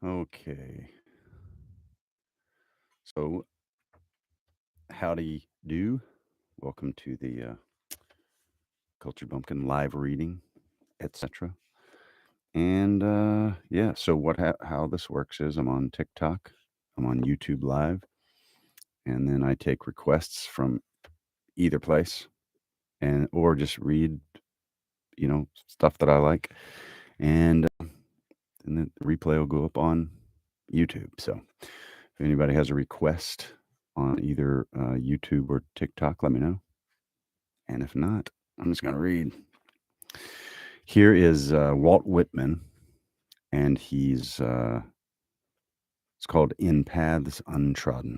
Okay. So, howdy do. Welcome to the Culture Bumpkin live reading, etc. And yeah, so how this works is I'm on TikTok, I'm on YouTube Live, and then I take requests from either place and or just read, stuff that I like, and and then the replay will go up on YouTube. So, if anybody has a request on either YouTube or TikTok, let me know. And if not, I'm just going to read. Here is Walt Whitman, and it's called In Paths Untrodden.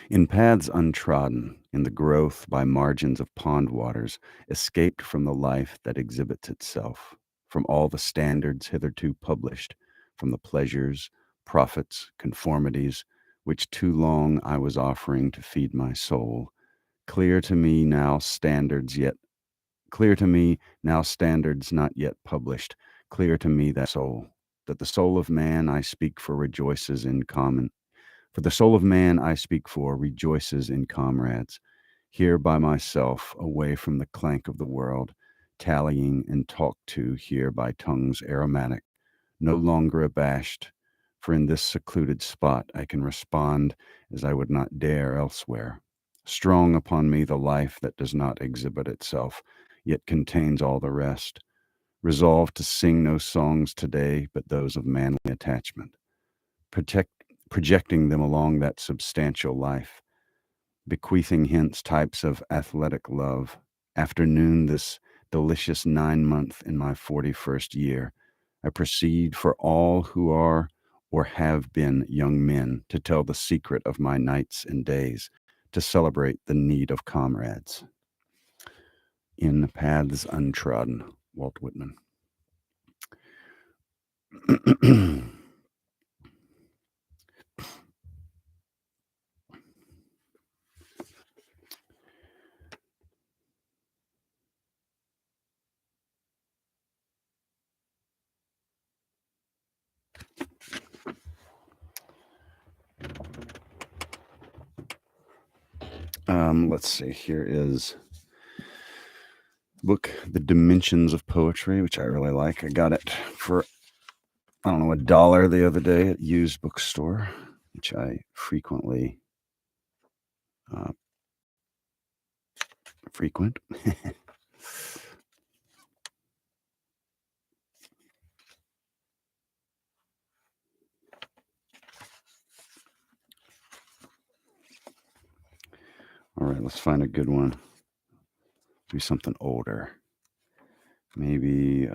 In paths untrodden, in the growth by margins of pond waters, escaped from the life that exhibits itself, from all the standards hitherto published, from the pleasures, profits, conformities, which too long I was offering to feed my soul, clear to me now standards yet clear to me now standards not yet published, clear to me that the soul of man I speak for rejoices in common. For the soul of man I speak for rejoices in comrades, here by myself, away from the clank of the world, tallying and talked to here by tongues aromatic, no longer abashed, for in this secluded spot I can respond as I would not dare elsewhere. Strong upon me the life that does not exhibit itself, yet contains all the rest. Resolved to sing no songs today but those of manly attachment, protect, projecting them along that substantial life, bequeathing hence types of athletic love. Afternoon this delicious 9 month in my 41st year, I proceed for all who are or have been young men to tell the secret of my nights and days, to celebrate the need of comrades. In Paths Untrodden, Walt Whitman. Let's see, here is book, The Dimensions of Poetry, which I really like. I got it for, I don't know, $1 the other day at used bookstore, which I frequently frequent. All right, let's find a good one. Do something older. Maybe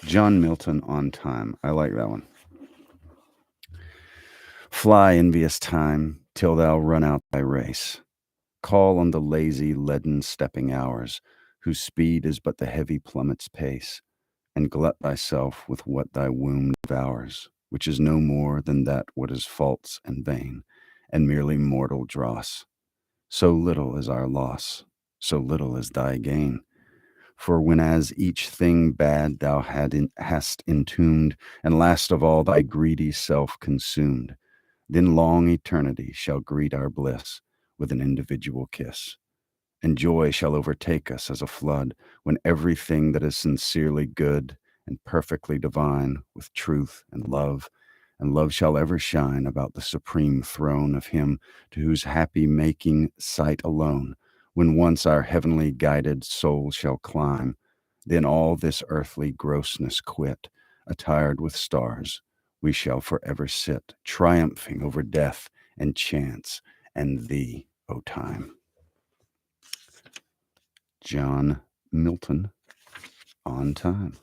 John Milton, On Time. I like that one. Fly, envious time, till thou run out thy race. Call on the lazy, leaden stepping hours, whose speed is but the heavy plummet's pace, and glut thyself with what thy womb devours, which is no more than that what is false and vain, and merely mortal dross. So little is our loss, so little is thy gain. For whenas each thing bad thou hast entombed, and last of all thy greedy self consumed, then long eternity shall greet our bliss with an individual kiss. And joy shall overtake us as a flood, when everything that is sincerely good and perfectly divine, with truth and love shall ever shine about the supreme throne of him to whose happy making sight alone, when once our heavenly guided soul shall climb, then all this earthly grossness quit, attired with stars, we shall forever sit, triumphing over death and chance and thee, O time. John Milton, On Time.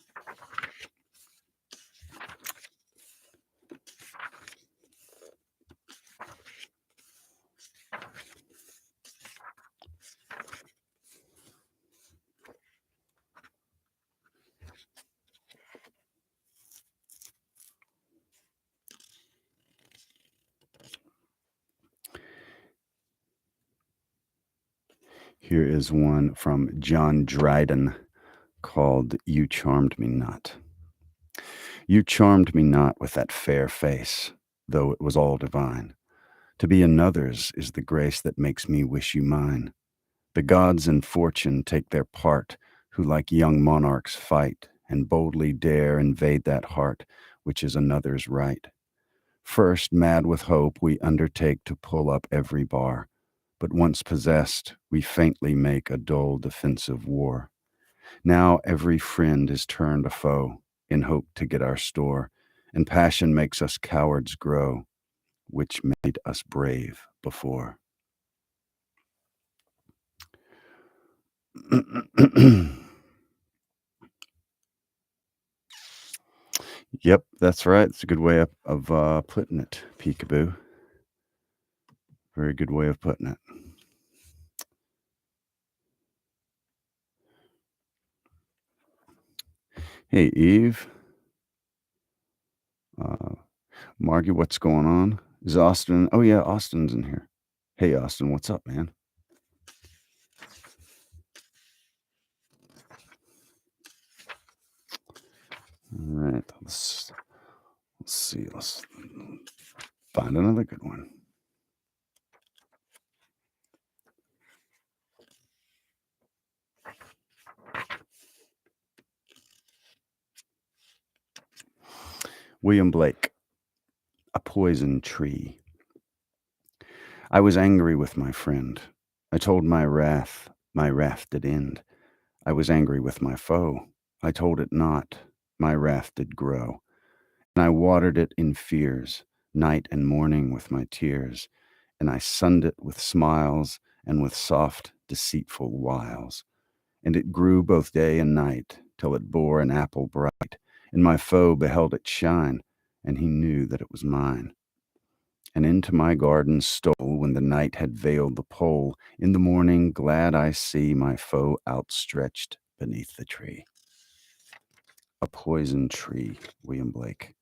Here is one from John Dryden called You Charmed Me Not. You charmed me not with that fair face, though it was all divine. To be another's is the grace that makes me wish you mine. The gods and fortune take their part, who like young monarchs fight, and boldly dare invade that heart, which is another's right. First, mad with hope, we undertake to pull up every bar, but once possessed, we faintly make a dull defensive war. Now every friend is turned a foe, in hope to get our store, and passion makes us cowards grow, which made us brave before. Yep, that's right. It's a good way of putting it, peekaboo. Very good way of putting it. Hey, Eve. Margie, what's going on? Is Austin? Oh, yeah, Austin's in here. Hey, Austin, what's up, man? All right, let's see. Let's find another good one. William Blake, A Poison Tree. I was angry with my friend. I told my wrath did end. I was angry with my foe. I told it not, my wrath did grow. And I watered it in fears, night and morning with my tears. And I sunned it with smiles and with soft, deceitful wiles. And it grew both day and night, till it bore an apple bright. And my foe beheld it shine, and he knew that it was mine. And into my garden stole when the night had veiled the pole. In the morning, glad I see my foe outstretched beneath the tree. A Poison Tree, William Blake.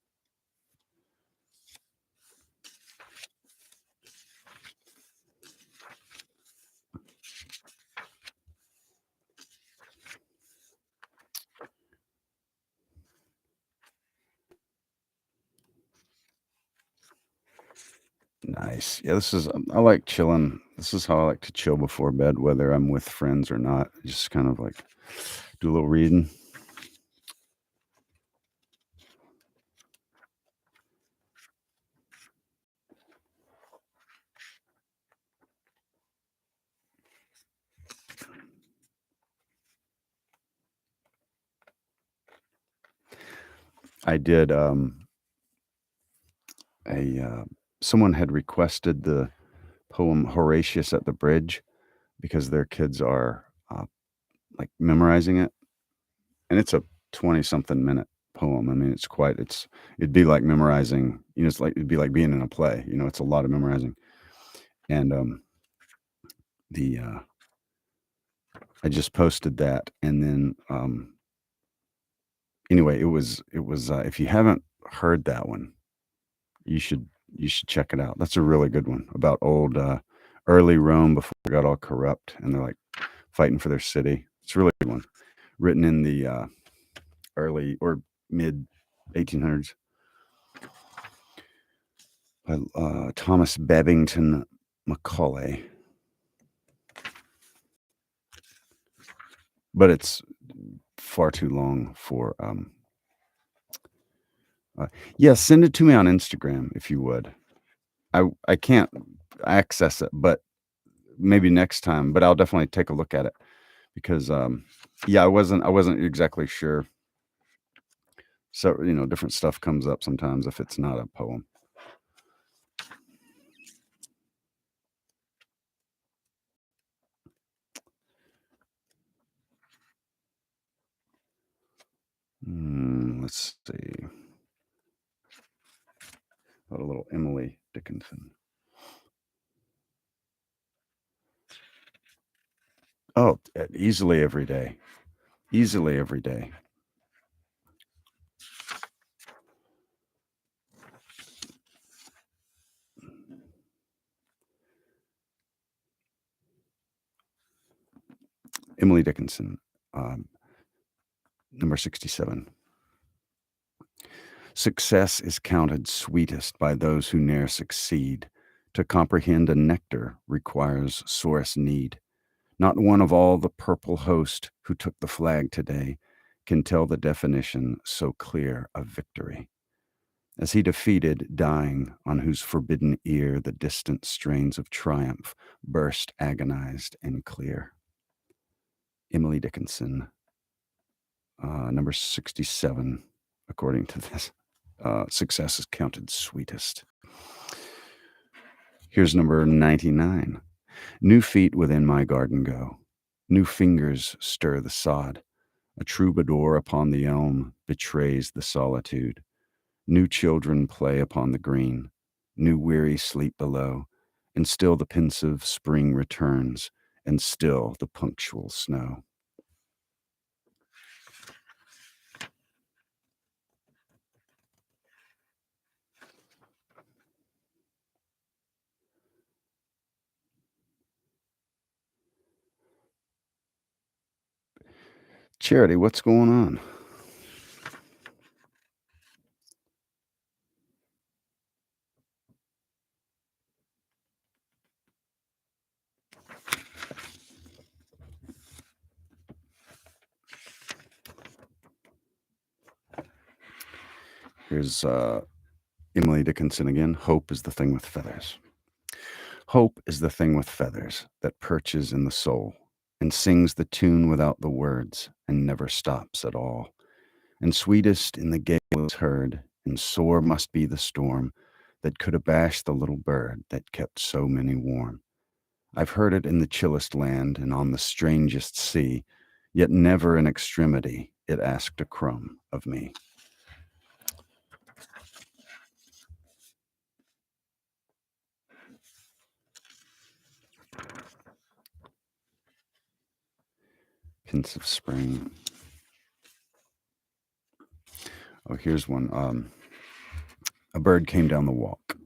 Nice. Yeah, I like chilling. This is how I like to chill before bed, whether I'm with friends or not. Just kind of like do a little reading. I did someone had requested the poem Horatius at the Bridge because their kids are like memorizing it, and it's a 20 something minute poem. I mean, it'd be like memorizing, it'd be like being in a play, it's a lot of memorizing. And the I just posted that, and then anyway, it was if you haven't heard that one, you should check it out. That's a really good one about old early Rome before it got all corrupt, and they're like fighting for their city. It's a really good one, written in the early or mid 1800s by Thomas Babington Macaulay. But it's far too long for yeah, send it to me on Instagram if you would. I can't access it, but maybe next time, but I'll definitely take a look at it because yeah, I wasn't exactly sure. So, different stuff comes up sometimes if it's not a poem. Let's see. About a little Emily Dickinson. Oh, easily every day. Easily every day. Emily Dickinson. Number 67. Success is counted sweetest by those who ne'er succeed. To comprehend a nectar requires sorest need. Not one of all the purple host who took the flag today can tell the definition so clear of victory. As he defeated, dying, on whose forbidden ear the distant strains of triumph burst agonized and clear. Emily Dickinson, number 67, according to this. Success is counted sweetest. Here's number 99. New feet within my garden go. New fingers stir the sod. A troubadour upon the elm betrays the solitude. New children play upon the green. New weary sleep below. And still the pensive spring returns, and still the punctual snow. Charity, what's going on? Here's Emily Dickinson again. Hope is the thing with feathers. Hope is the thing with feathers that perches in the soul and sings the tune without the words and never stops at all. And sweetest in the gale is heard, and sore must be the storm that could abash the little bird that kept so many warm. I've heard it in the chillest land and on the strangest sea, yet never in extremity it asked a crumb of me. Pensive spring. Oh, here's one. A bird came down the walk.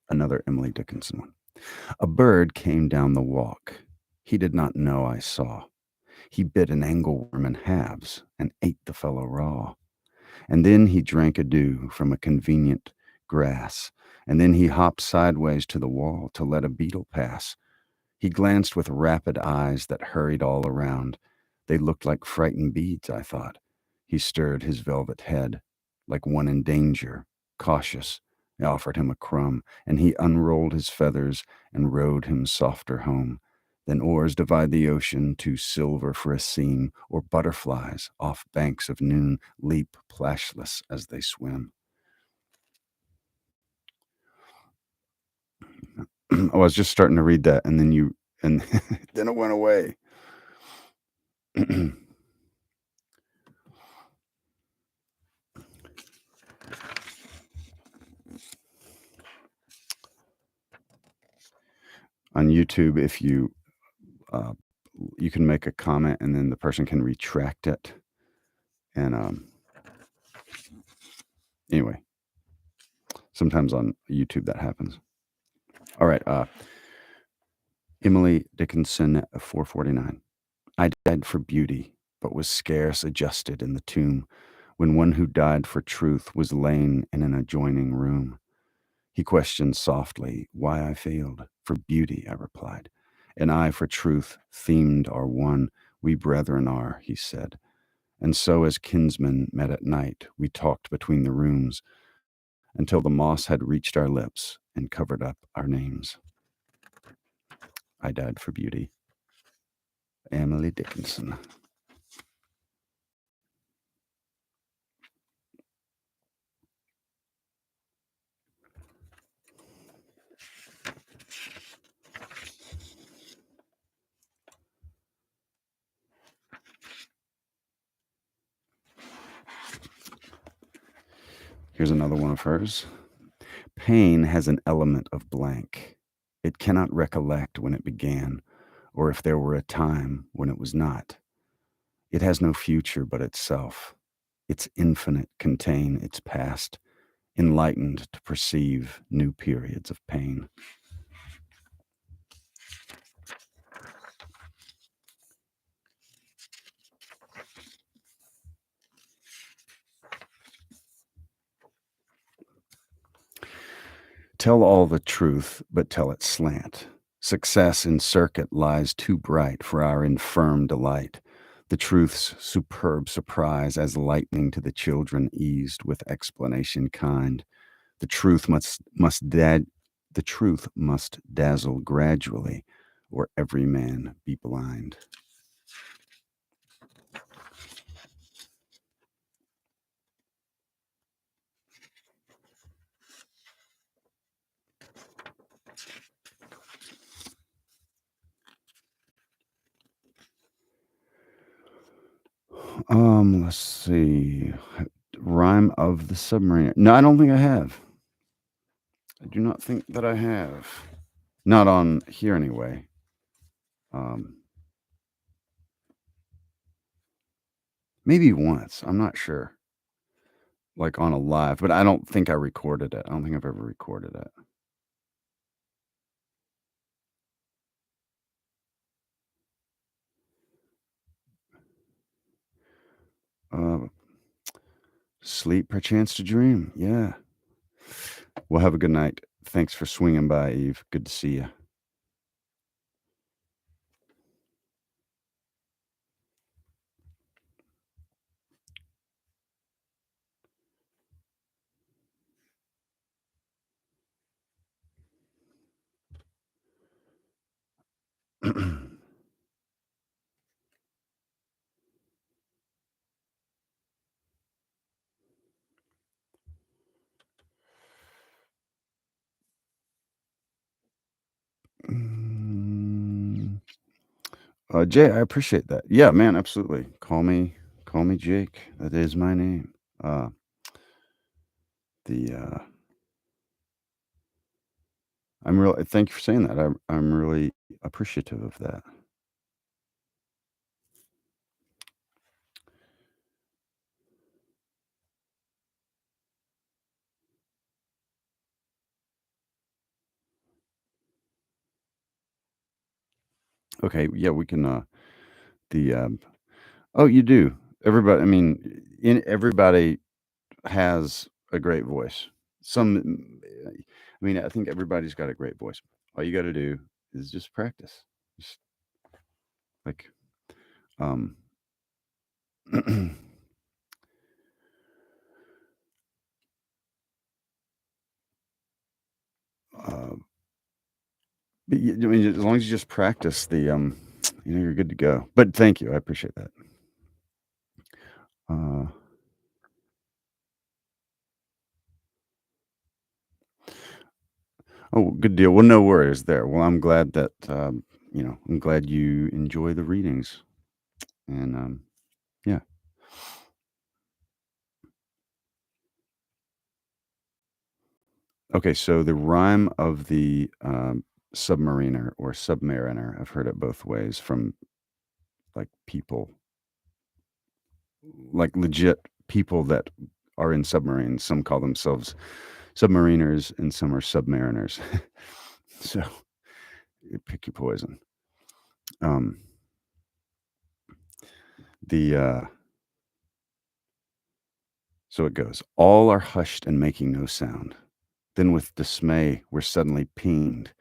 Another Emily Dickinson one. A bird came down the walk. He did not know I saw. He bit an angleworm in halves and ate the fellow raw. And then he drank a dew from a convenient grass. And then he hopped sideways to the wall to let a beetle pass. He glanced with rapid eyes that hurried all around. They looked like frightened beads, I thought. He stirred his velvet head, like one in danger, cautious. I offered him a crumb, and he unrolled his feathers and rowed him softer home. Then oars divide the ocean to silver for a seam, or butterflies off banks of noon leap plashless as they swim. I was just starting to read that, and then then it went away. On YouTube, if you you can make a comment and then the person can retract it. And anyway, sometimes on YouTube that happens. All right, Emily Dickinson, 449. I died for beauty, but was scarce adjusted in the tomb when one who died for truth was lain in an adjoining room. He questioned softly why I failed. For beauty, I replied, and I for truth, themed are one. We brethren are, he said. And so as kinsmen met at night, we talked between the rooms until the moss had reached our lips and covered up our names. I died for beauty. Emily Dickinson. Here's another one of hers. Pain has an element of blank. It cannot recollect when it began, or if there were a time when it was not. It has no future but itself. Its infinite contain its past, enlightened to perceive new periods of pain. Tell all the truth, but tell it slant. Success in circuit lies too bright for our infirm delight. The truth's superb surprise as lightning to the children eased with explanation kind. The truth the truth must dazzle gradually, or every man be blind. Let's see. Rhyme of the Submariner. No, I don't think I have. I do not think that I have. Not on here anyway. Um, Maybe once. I'm not sure. Like on a live, but I don't think I recorded it. I don't think I've ever recorded it. Uh, Sleep perchance to dream. Yeah. Well, have a good night. Thanks for swinging by, Eve. Good to see you. Mm, Jay, I appreciate that. Yeah, man, absolutely. Call me Jake. That is my name. The I'm really thank you for saying that. I'm really appreciative of that. Okay, yeah, we can. The Oh, you do. Everybody. I mean, everybody has a great voice. I mean, I think everybody's got a great voice. All you got to do is just practice. Just like, um, uh, I mean, as long as you just practice you're good to go. But thank you. I appreciate that. Uh, oh, good deal. Well, no worries there. Well, I'm glad that, I'm glad you enjoy the readings. And, yeah. Okay, so the rhyme of the submariner or submariner, I've heard it both ways from like people, like legit people that are in submarines. Some call themselves submariners and some are submariners. So pick your poison. Um, the So it goes. All are hushed and making no sound. Then with dismay, we're suddenly pinged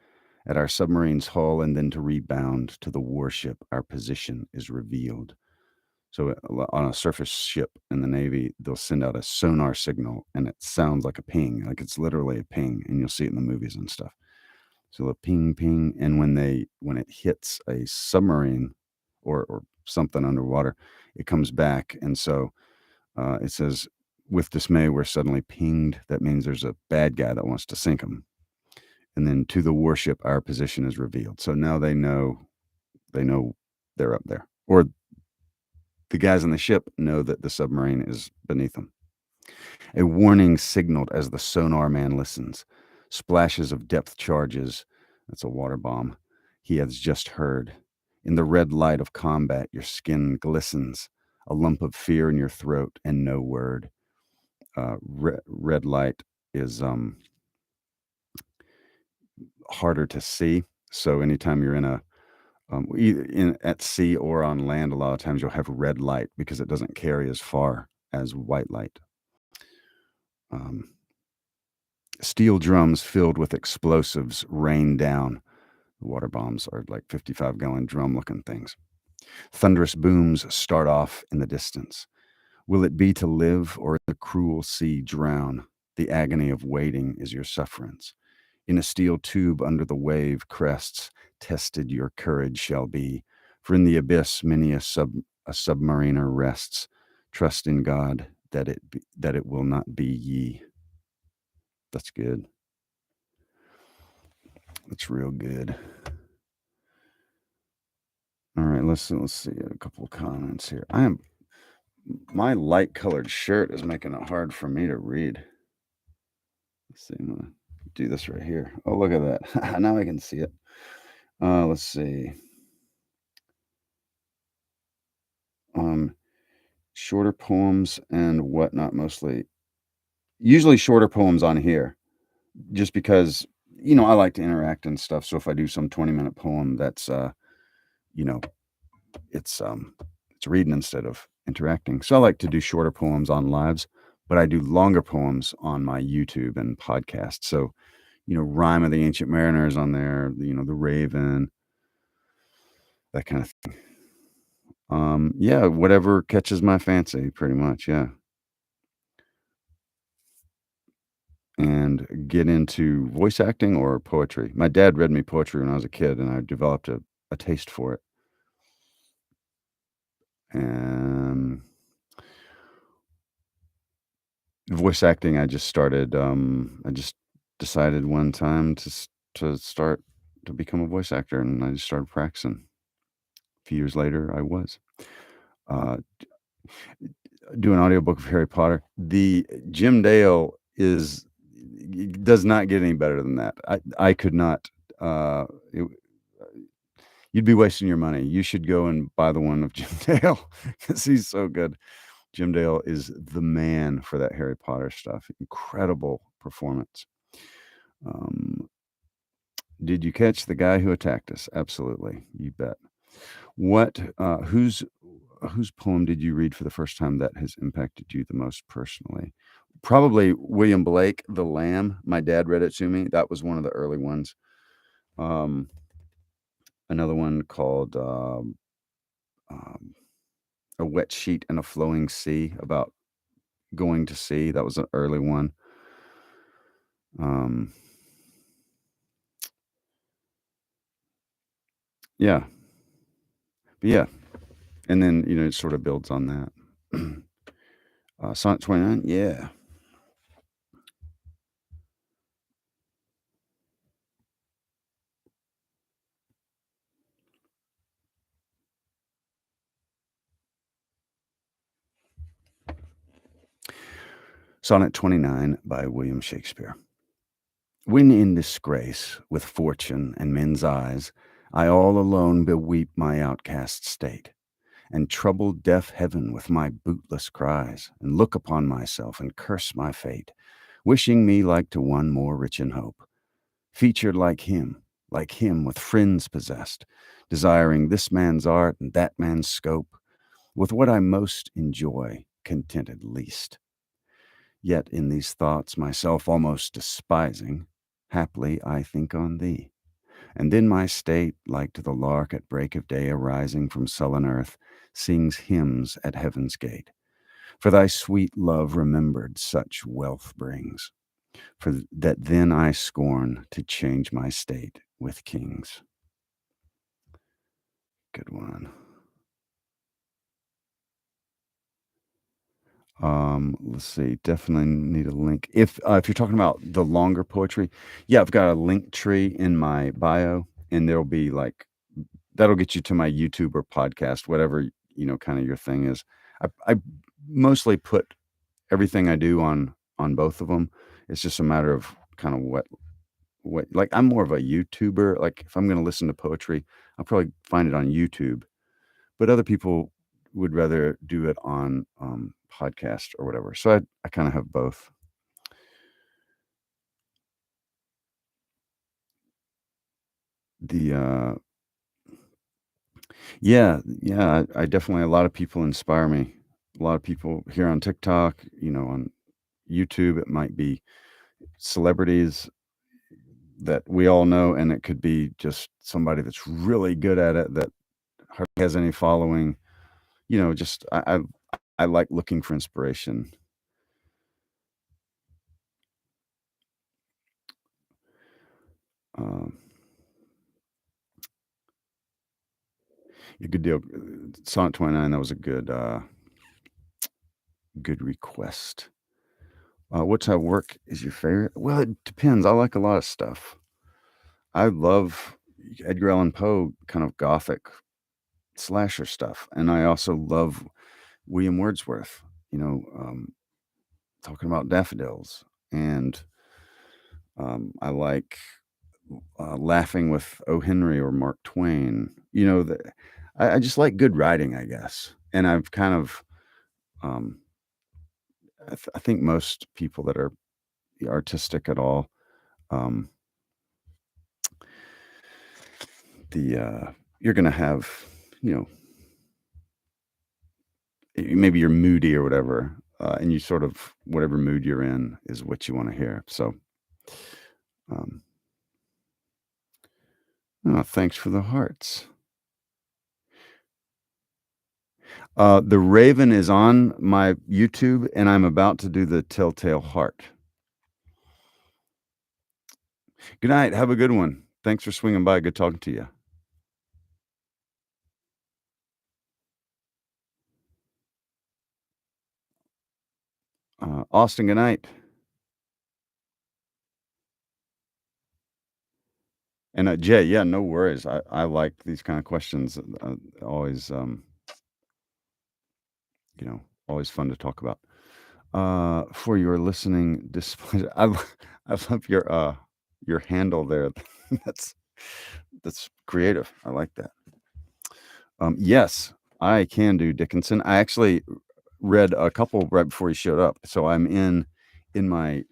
at our submarine's hull, and then to rebound to the warship, our position is revealed. So on a surface ship in the Navy, they'll send out a sonar signal, and it sounds like a ping, like it's literally a ping, and you'll see it in the movies and stuff. So the ping, ping, and when it hits a submarine or something underwater, it comes back, and so it says, "With dismay, we're suddenly pinged." That means there's a bad guy that wants to sink them. And then to the warship, our position is revealed. So now they know they're up there, or the guys on the ship know that the submarine is beneath them. A warning signaled as the sonar man listens. Splashes of depth charges. That's a water bomb. He has just heard. In the red light of combat, your skin glistens. A lump of fear in your throat and no word. Red light is harder to see. So anytime you're in either at sea or on land, a lot of times you'll have red light because it doesn't carry as far as white light. Um, Steel drums filled with explosives rain down. The water bombs are like 55-gallon drum-looking things. Thunderous booms start off in the distance. Will it be to live or the cruel sea drown? The agony of waiting is your sufferance. In a steel tube under the wave crests, tested your courage shall be. For in the abyss many a submariner rests. Trust in God that it will not be ye. That's good. That's real good. All right, let's see a couple of comments here. My light colored shirt is making it hard for me to read. Let's see, I'm gonna do this right here. Oh, look at that. Now I can see it. Let's see. Shorter poems and whatnot, mostly. Usually shorter poems on here, just because, I like to interact and stuff. So if I do some 20-minute poem, that's, you know, it's it's reading instead of interacting. So I like to do shorter poems on lives, but I do longer poems on my YouTube and podcast. So, Rhyme of the Ancient Mariner is on there, The Raven, that kind of thing. Yeah, whatever catches my fancy, pretty much, yeah. And get into voice acting or poetry. My dad read me poetry when I was a kid, and I developed a taste for it. And voice acting, I just started. I just decided one time to start to become a voice actor, and I just started practicing. A few years later, I was uh, do an audiobook of Harry Potter. The Jim Dale does not get any better than that. I could not. It, You'd be wasting your money. You should go and buy the one of Jim Dale because he's so good. Jim Dale is the man for that Harry Potter stuff. Incredible performance. Um, did you catch the guy who attacked us? Absolutely, you bet. What? Whose poem did you read for the first time that has impacted you the most personally? Probably William Blake, The Lamb. My dad read it to me. That was one of the early ones. Another one called A Wet Sheet and a Flowing Sea, about going to sea. That was an early one. Yeah. But yeah. And then, it sort of builds on that. Sonnet 29, yeah. Sonnet 29 by William Shakespeare. When in disgrace with fortune and men's eyes, I all alone beweep my outcast state, and trouble deaf heaven with my bootless cries, and look upon myself and curse my fate, wishing me like to one more rich in hope, featured like him with friends possessed, desiring this man's art and that man's scope, with what I most enjoy, contented least. Yet in these thoughts myself almost despising, haply I think on thee. And then my state, like to the lark at break of day arising from sullen earth, sings hymns at heaven's gate. For thy sweet love remembered such wealth brings, for that then I scorn to change my state with kings. Good one. Let's see. Definitely need a link. If you're talking about the longer poetry, yeah, I've got a link tree in my bio, and there'll be like that'll get you to my YouTube or podcast, whatever kind of your thing is. I mostly put everything I do on both of them. It's just a matter of kind of what like I'm more of a YouTuber. Like if I'm going to listen to poetry, I'll probably find it on YouTube. But other people would rather do it on podcast or whatever. So I kind of have both. The yeah, I definitely, a lot of people inspire me. A lot of people here on TikTok, on YouTube. It might be celebrities that we all know, and it could be just somebody that's really good at it that hardly has any following. Just I like looking for inspiration. Um, a good deal. Sonnet 29, that was a good request. What type of work is your favorite? Well, it depends. I like a lot of stuff. I love Edgar Allan Poe kind of gothic slasher stuff, and I also love William Wordsworth, talking about daffodils, and, I like, laughing with O. Henry or Mark Twain. I just like good writing, I guess, and I've kind of, um I think most people that are artistic at all, um, the, you're gonna have, you know, maybe you're moody or whatever, and you sort of whatever mood you're in is what you wanna hear. So, um, thanks for the hearts. The Raven is on my YouTube, and I'm about to do the Telltale Heart. Good night. Have a good one. Thanks for swinging by. Good talking to you. Austin, good night. And, Jay, yeah, no worries. I like these kind of questions. Always, always fun to talk about. For your listening displeasure, I love your handle there. That's that's creative. I like that. Yes, I can do Dickinson. I actually read a couple right before he showed up, so I'm in my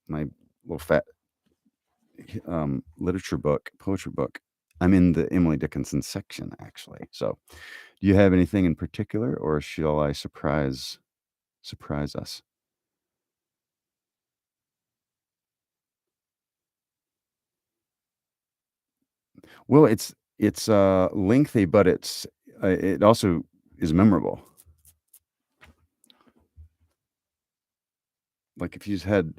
little fat literature book, poetry book. I'm in the Emily Dickinson section actually. So, do you have anything in particular, or shall I surprise us? Well, it's lengthy, but it also is memorable. Like if you just had,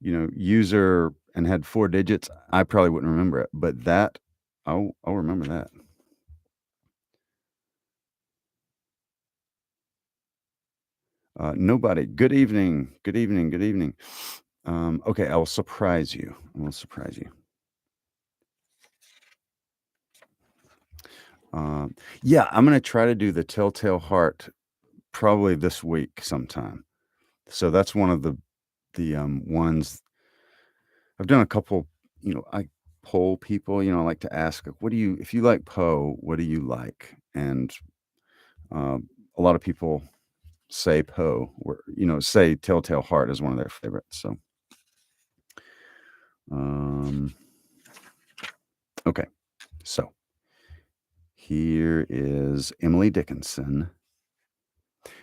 user and had 4 digits, I probably wouldn't remember it, but that I'll remember that. Nobody. Good evening. Good evening. Good evening. Okay, I will surprise you. I will surprise you. Yeah, I'm gonna try to do the Telltale Heart probably this week sometime. So that's one of the ones I've done a couple, I poll people, I like to ask, like, what do you if you like Poe, what do you like? And, a lot of people say Poe or, say Telltale Heart is one of their favorites, so, um, okay. So, here is Emily Dickinson.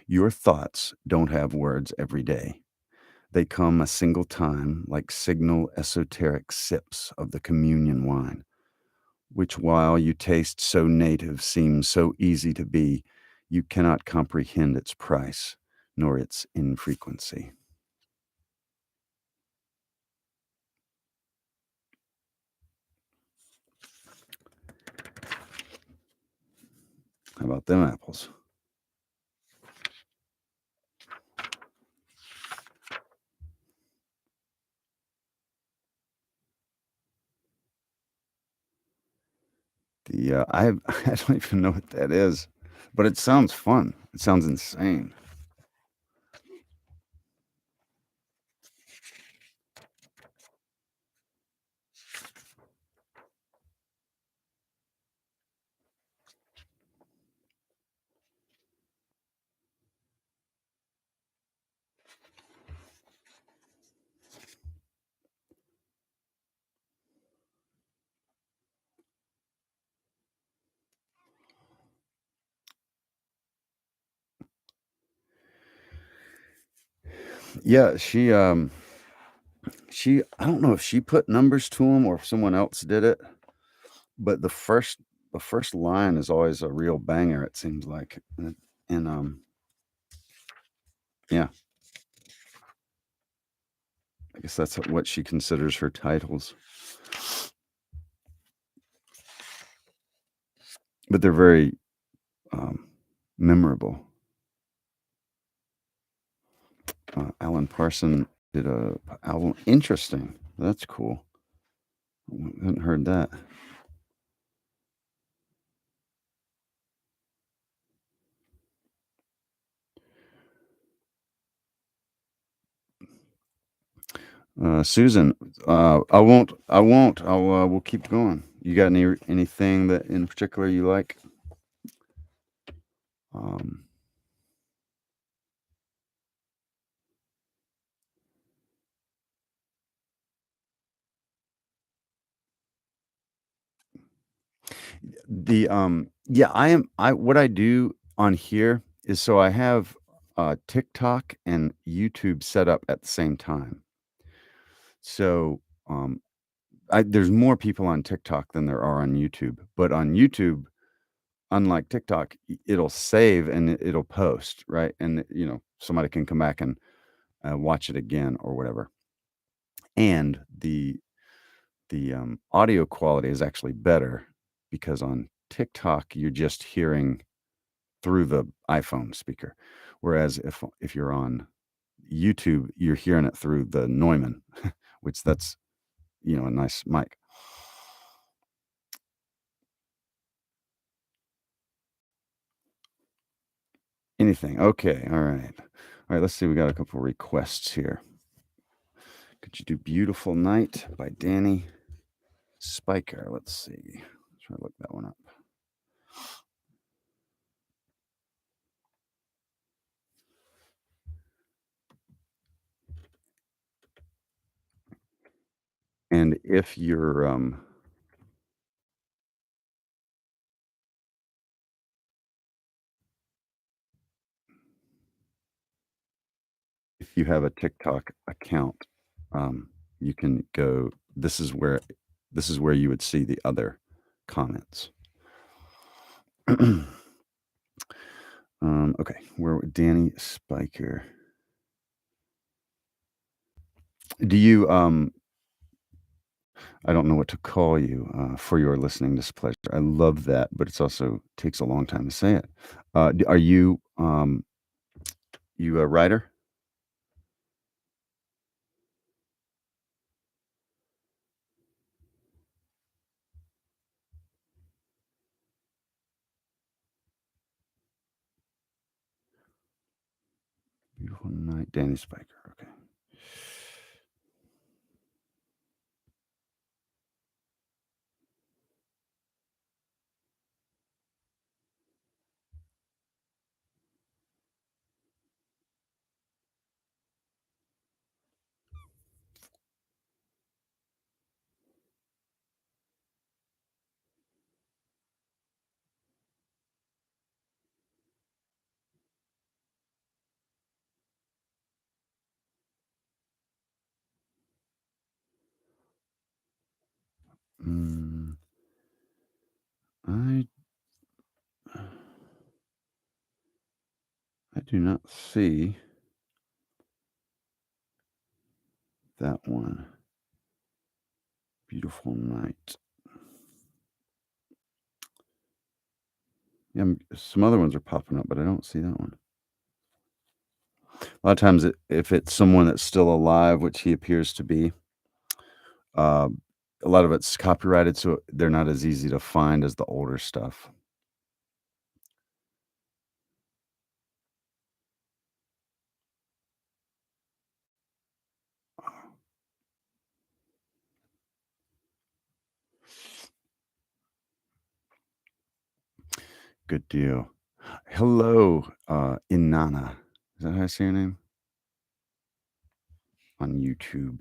Your thoughts don't have words every day. They come a single time like signal esoteric sips of the communion wine, which while you taste so native seems so easy to be, you cannot comprehend its price nor its infrequency. How about them apples? I don't even know what that is, but it sounds fun. It sounds insane. Yeah, I don't know if she put numbers to them or if someone else did it, but the first line is always a real banger, it seems like. And yeah, I guess that's what she considers her titles. But they're very memorable. Alan Parson did a album. Interesting. That's cool. I hadn't heard that. Susan, I won't. I won't. We'll keep going. You got anything that in particular you like? Um, yeah, I what I do on here is so I have TikTok and YouTube set up at the same time. So there's more people on TikTok than there are on YouTube, but on YouTube, unlike TikTok, it'll save and it'll post, right? And somebody can come back and watch it again or whatever. And the audio quality is actually better because on TikTok you're just hearing through the iPhone speaker, whereas if you're on YouTube, you're hearing it through the Neumann, which that's a nice mic. Anything. Okay. All right. All right. Let's see. We got a couple requests here. Could you do Beautiful Night by Danny Spiker? Let's see. Let's try to look that one up. And if you have a TikTok account, you can go. This is where you would see the other comments. Okay, where Danny Spiker. Do you I don't know what to call you for your listening displeasure. I love that, but it's also takes a long time to say it. Are you a writer? Beautiful Night, Danny Spiker. Okay. Mm, I I do not see that one. Beautiful Night. Yeah, some other ones are popping up, but I don't see that one. A lot of times, if it's someone that's still alive, which he appears to be, uh, a lot of it's copyrighted, so they're not as easy to find as the older stuff. Good deal. Hello, Inanna. Is that how I say your name? On YouTube.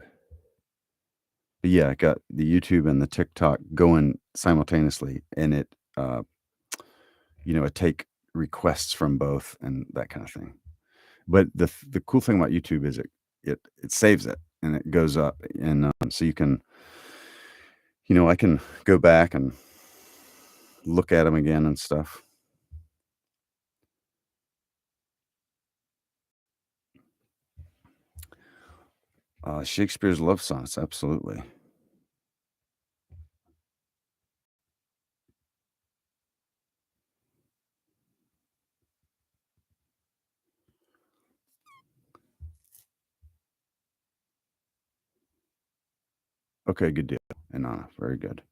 But yeah, I got the YouTube and the TikTok going simultaneously, and uh, it take requests from both and that kind of thing. But the cool thing about YouTube is it saves it, and it goes up, and so I can go back and look at them again and stuff. Shakespeare's love sonnets, absolutely. Okay, good deal. And very good.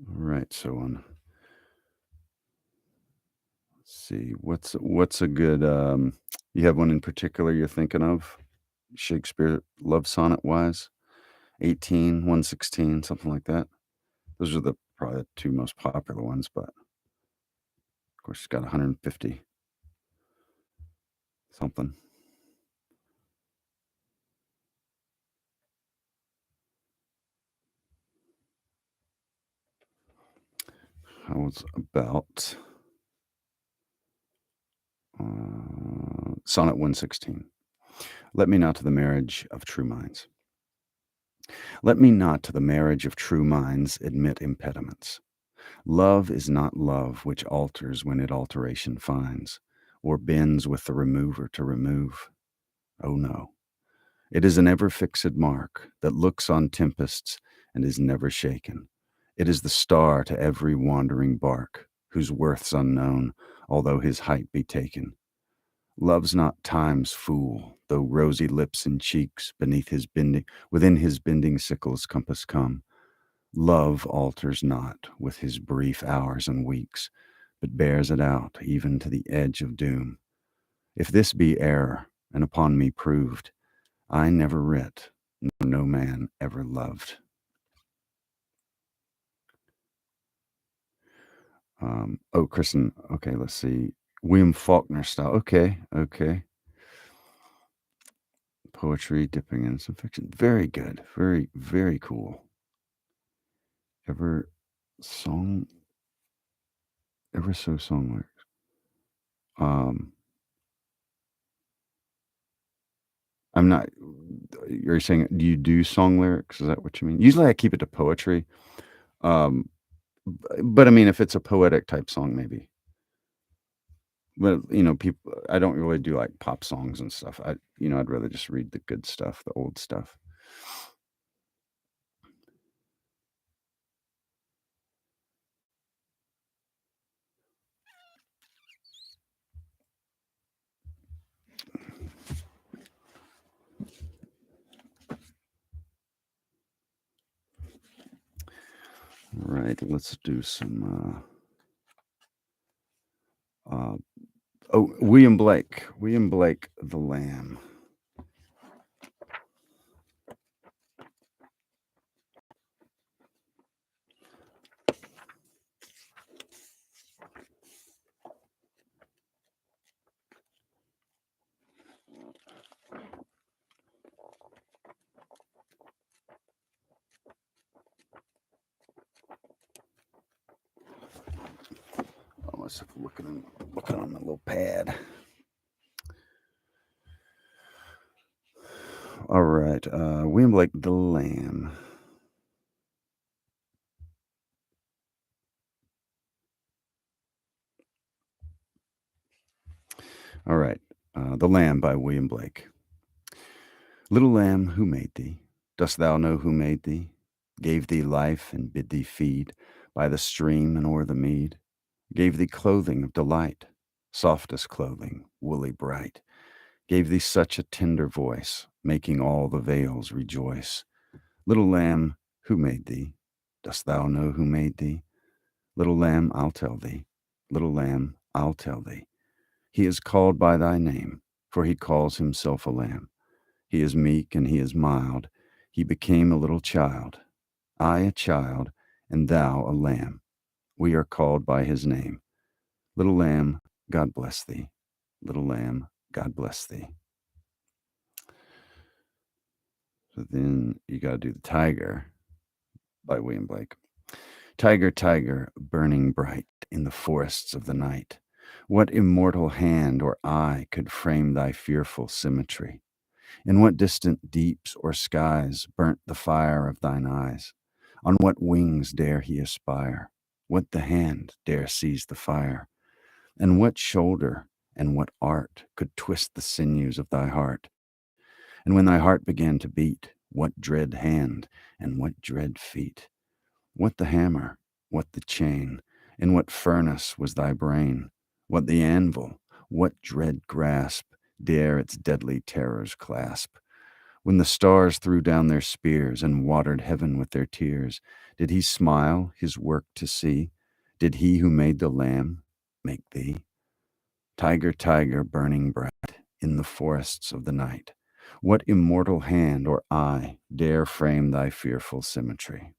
All right, so let's see, what's a good you have one in particular you're thinking of? Shakespeare love sonnet wise? 18, 116, something like that. Those are the probably the two most popular ones, but of course it's got 150 something. How was about sonnet 116? Let me not to the marriage of true minds. Let me not to the marriage of true minds admit impediments. Love is not love which alters when it alteration finds, or bends with the remover to remove. Oh no, it is an ever fixed mark that looks on tempests and is never shaken. It is the star to every wandering bark, whose worth's unknown, although his height be taken. Love's not time's fool, though rosy lips and cheeks beneath his bending, within his bending sickle's compass come. Love alters not with his brief hours and weeks, but bears it out even to the edge of doom. If this be error, and upon me proved, I never writ, nor no man ever loved. Oh, Kristen, okay, let's see. William Faulkner style. Okay, okay. Poetry dipping in some fiction. Very good. Very, very cool. Ever song, ever so song lyrics. Um, I'm not. You're saying, do you do song lyrics? Is that what you mean? Usually, I keep it to poetry. Um, but I mean, if it's a poetic type song, maybe. But people. I don't really do like pop songs and stuff. I'd rather just read the good stuff, the old stuff. All right, let's do some. Oh, William Blake. William Blake, The Lamb. Oh, myself looking on my little pad. All right, William Blake, The Lamb. All right, The Lamb by William Blake. Little lamb, who made thee? Dost thou know who made thee? Gave thee life and bid thee feed by the stream and o'er the mead? Gave thee clothing of delight, softest clothing, woolly bright. Gave thee such a tender voice, making all the vales rejoice. Little lamb, who made thee? Dost thou know who made thee? Little lamb, I'll tell thee. Little lamb, I'll tell thee. He is called by thy name, for he calls himself a lamb. He is meek and he is mild. He became a little child. I a child, and thou a lamb. We are called by his name. Little lamb, God bless thee. Little lamb, God bless thee. So then you got to do the tiger by William Blake. Tiger, tiger, burning bright in the forests of the night, What immortal hand or eye could frame thy fearful symmetry? In what distant deeps or skies burnt the fire of thine eyes? On what wings dare he aspire? What the hand dare seize the fire? And what shoulder and what art could twist the sinews of thy heart? And when thy heart began to beat, what dread hand and what dread feet? What the hammer? What the chain? In what furnace was thy brain? What the anvil? What dread grasp dare its deadly terrors clasp? When the stars threw down their spears and watered heaven with their tears, did he smile his work to see? Did he who made the lamb make thee? Tiger, tiger, burning bright in the forests of the night, what immortal hand or eye dare frame thy fearful symmetry?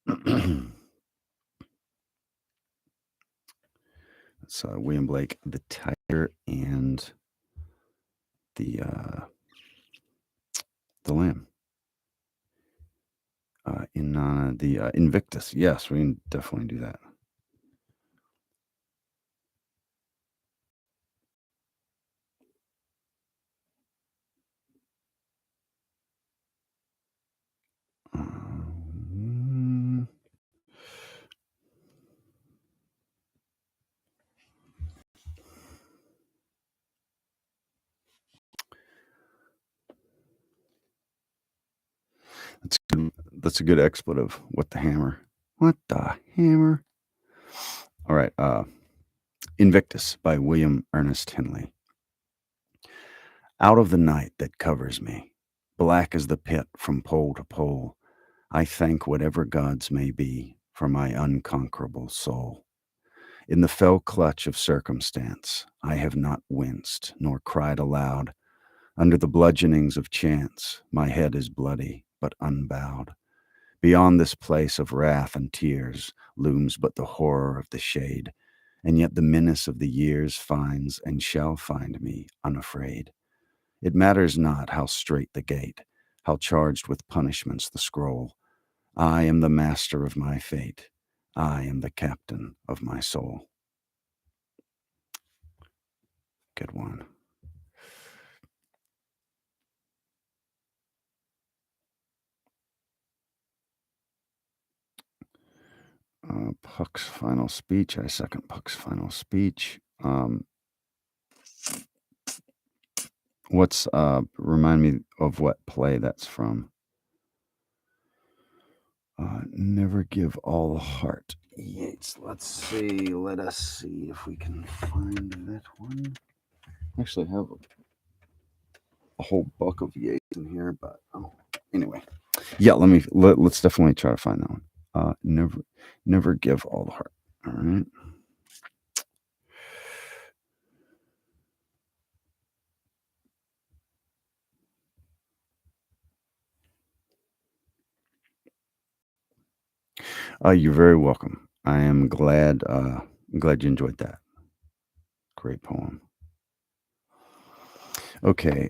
That's William Blake, The Tiger and the Lamb. In the Invictus. Yes, we can definitely do that. Um, that's a good expletive. What the hammer? What the hammer? All right. Invictus by William Ernest Henley. Out of the night that covers me, black as the pit from pole to pole, I thank whatever gods may be for my unconquerable soul. In the fell clutch of circumstance, I have not winced nor cried aloud. Under the bludgeonings of chance, my head is bloody but unbowed. Beyond this place of wrath and tears looms but the horror of the shade, and yet the menace of the years finds and shall find me unafraid. It matters not how strait the gate, how charged with punishments the scroll. I am the master of my fate. I am the captain of my soul. Good one. Puck's final speech. I second Puck's final speech. Remind me of what play that's from. Never give all the heart. Yeats. Let's see. Let us see if we can find that one. Actually, I have a whole book of Yeats in here, but anyway. Yeah, let's definitely try to find that one. Never give all the heart. All right. You're very welcome. I am glad you enjoyed that. Great poem. Okay,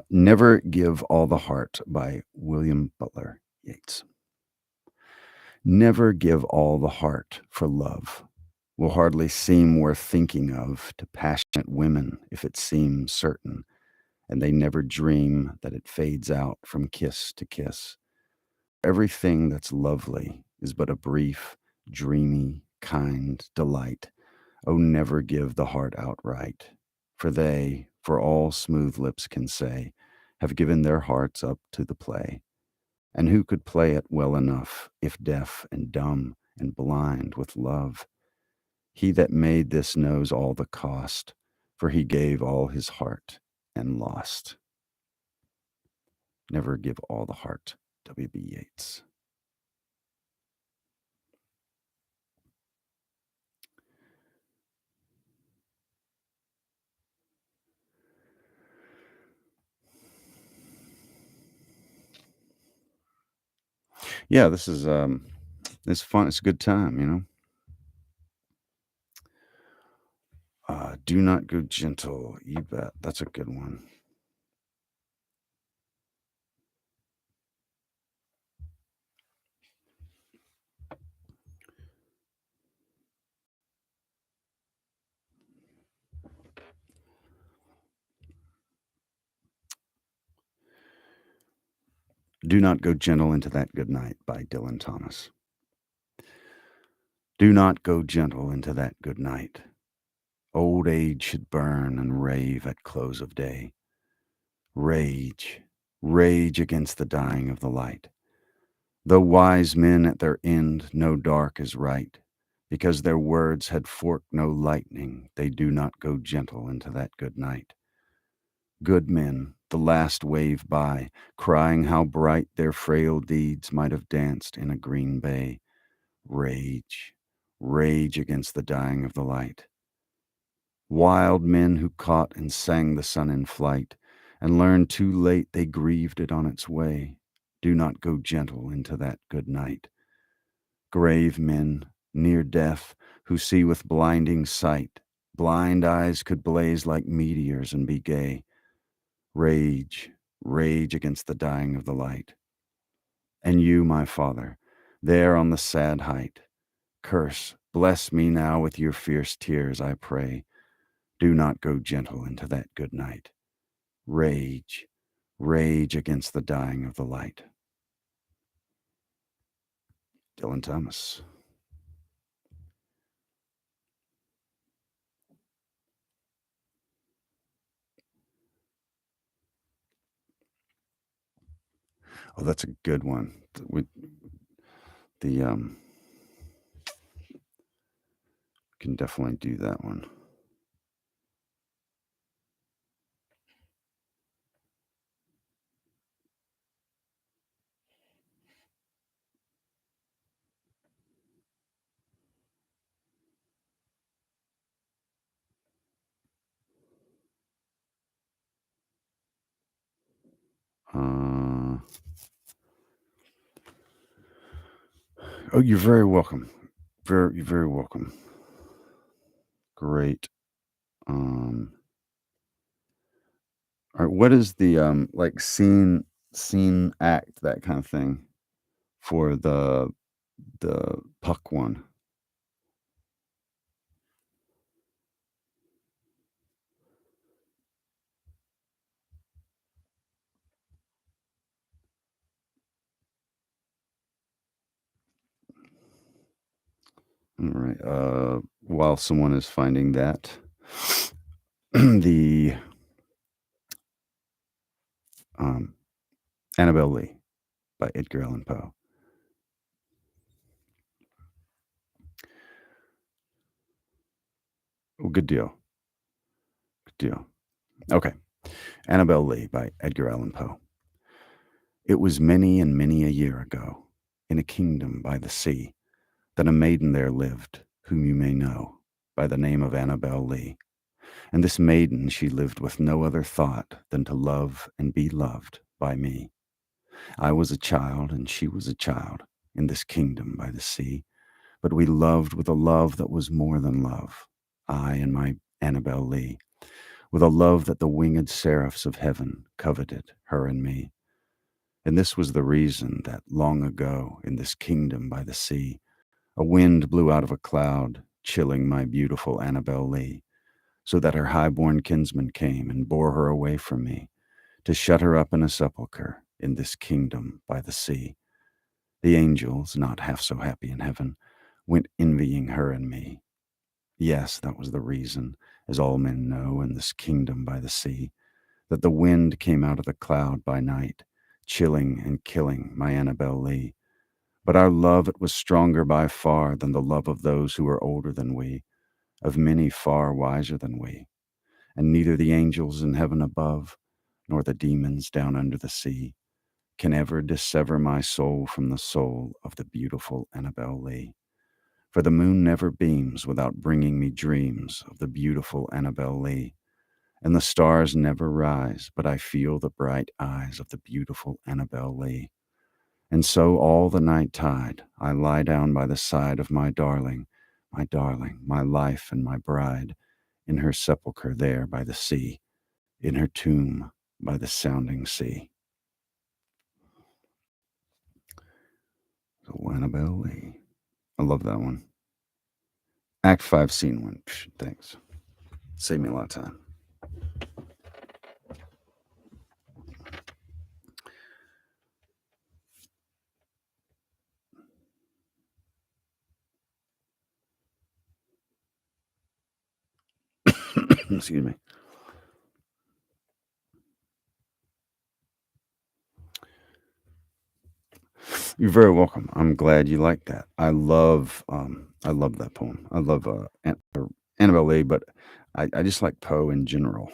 Never Give All the Heart by William Butler Yeats. Never give all the heart for love. Will hardly seem worth thinking of to passionate women if it seems certain, and they never dream that it fades out from kiss to kiss. Everything that's lovely is but a brief, dreamy, kind delight. Oh, never give the heart outright, for they, for all smooth lips can say, have given their hearts up to the play. And who could play it well enough if deaf and dumb and blind with love? He that made this knows all the cost, for he gave all his heart and lost. Never give all the heart. W.B. Yeats. Yeah, this is it's fun. It's a good time, you know. Do not go gentle. You bet. That's a good one. Do Not Go Gentle into That Good Night by Dylan Thomas. Do not go gentle into that good night. Old age should burn and rave at close of day. Rage, rage against the dying of the light. Though wise men at their end know dark is right, because their words had forked no lightning, they do not go gentle into that good night. Good men, the last wave by, crying how bright their frail deeds might have danced in a green bay. Rage, rage against the dying of the light. Wild men who caught and sang the sun in flight, and learned too late they grieved it on its way, do not go gentle into that good night. Grave men, near death, who see with blinding sight, blind eyes could blaze like meteors and be gay. Rage, rage against the dying of the light. And you, my Father, there on the sad height, curse, bless me now with your fierce tears, I pray. Do not go gentle into that good night. Rage, rage against the dying of the light. Dylan Thomas. Oh, that's a good one. The can definitely do that one. Oh, you're very welcome. You're very welcome. Great. All right, what is the like scene act, that kind of thing, for the puck one? All right. While someone is finding that, the Annabel Lee by Edgar Allan Poe. Oh, good deal. Good deal. Okay. Annabel Lee by Edgar Allan Poe. It was many and many a year ago, in a kingdom by the sea, that a maiden there lived, whom you may know, by the name of Annabel Lee. And this maiden she lived with no other thought than to love and be loved by me. I was a child, and she was a child, in this kingdom by the sea, but we loved with a love that was more than love, I and my Annabel Lee, with a love that the winged seraphs of heaven coveted, her and me. And this was the reason that long ago, in this kingdom by the sea, a wind blew out of a cloud, chilling my beautiful Annabel Lee, so that her high-born kinsman came and bore her away from me, to shut her up in a sepulchre in this kingdom by the sea. The angels, not half so happy in heaven, went envying her and me. Yes, that was the reason, as all men know, in this kingdom by the sea, that the wind came out of the cloud by night, chilling and killing my Annabel Lee. But our love, it was stronger by far than the love of those who were older than we, of many far wiser than we. And neither the angels in heaven above, nor the demons down under the sea, can ever dissever my soul from the soul of the beautiful Annabel Lee. For the moon never beams without bringing me dreams of the beautiful Annabel Lee, and the stars never rise but I feel the bright eyes of the beautiful Annabel Lee. And so all the night tide I lie down by the side of my darling, my life and my bride, in her sepulchre there by the sea, in her tomb by the sounding sea. So Annabel Lee. I love that one. Act 5, Scene 1. Thanks. Saved me a lot of time. Excuse me. You're very welcome. I'm glad you like that. I love that poem. I love Annabelle Lee, but I just like Poe in general.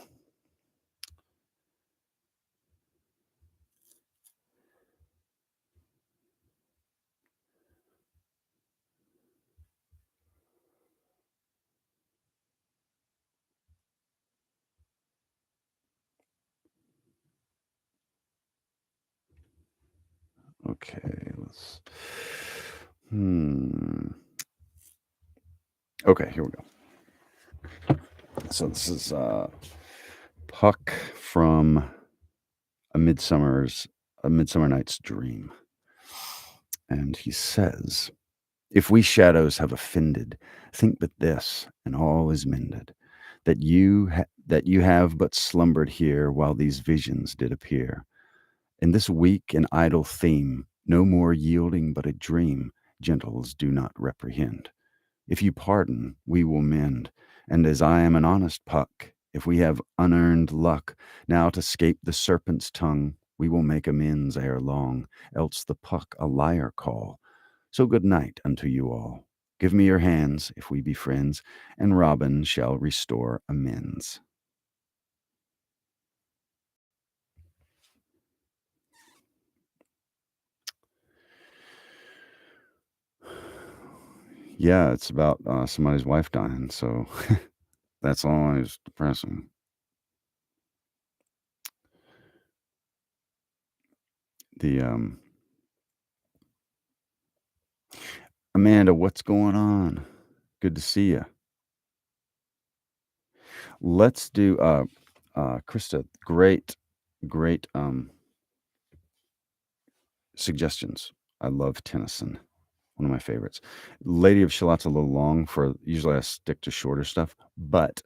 Okay, let's. Hmm. Okay, here we go. So this is Puck from a midsummer's a midsummer night's dream, and he says, "If we shadows have offended, think but this, and all is mended, that you have but slumbered here while these visions did appear. In this weak and idle theme, no more yielding but a dream, gentles do not reprehend. If you pardon, we will mend, and as I am an honest Puck, if we have unearned luck, now to scape the serpent's tongue, we will make amends ere long, else the Puck a liar call. So good night unto you all. Give me your hands, if we be friends, and Robin shall restore amends." Yeah, it's about somebody's wife dying, so that's always depressing. The Amanda, what's going on? Good to see you. Let's do Krista, great suggestions. I love Tennyson, one of my favorites. Lady of Shallott's a little long for usually I stick to shorter stuff, but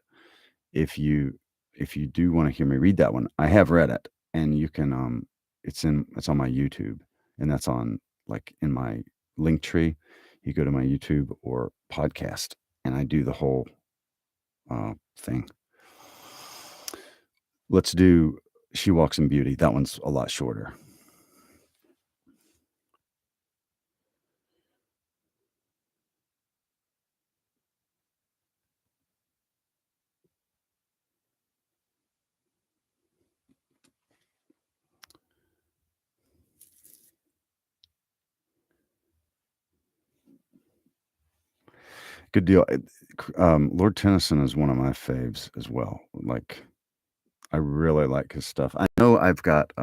if you if you do want to hear me read that one, I have read it, and you can it's on my YouTube, and that's on like in my link tree. You go to my YouTube or podcast, and I do the whole thing. Let's do She Walks in Beauty. That one's a lot shorter. Good deal. Lord Tennyson is one of my faves as well. Like, I really like his stuff. I know I've got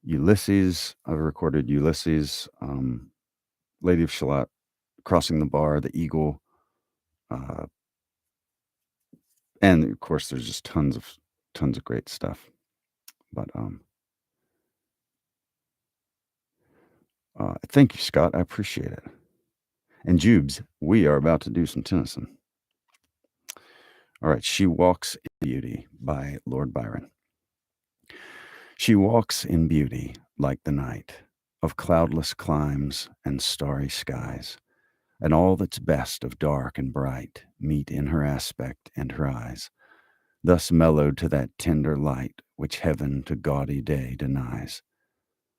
Ulysses. I've recorded Ulysses, Lady of Shalott, Crossing the Bar, The Eagle, uh, and of course, there's just tons of great stuff. But thank you, Scott. I appreciate it. And Jubes, we are about to do some Tennyson. All right, She Walks in Beauty by Lord Byron. She walks in beauty like the night of cloudless climes and starry skies, and all that's best of dark and bright meet in her aspect and her eyes, thus mellowed to that tender light which heaven to gaudy day denies.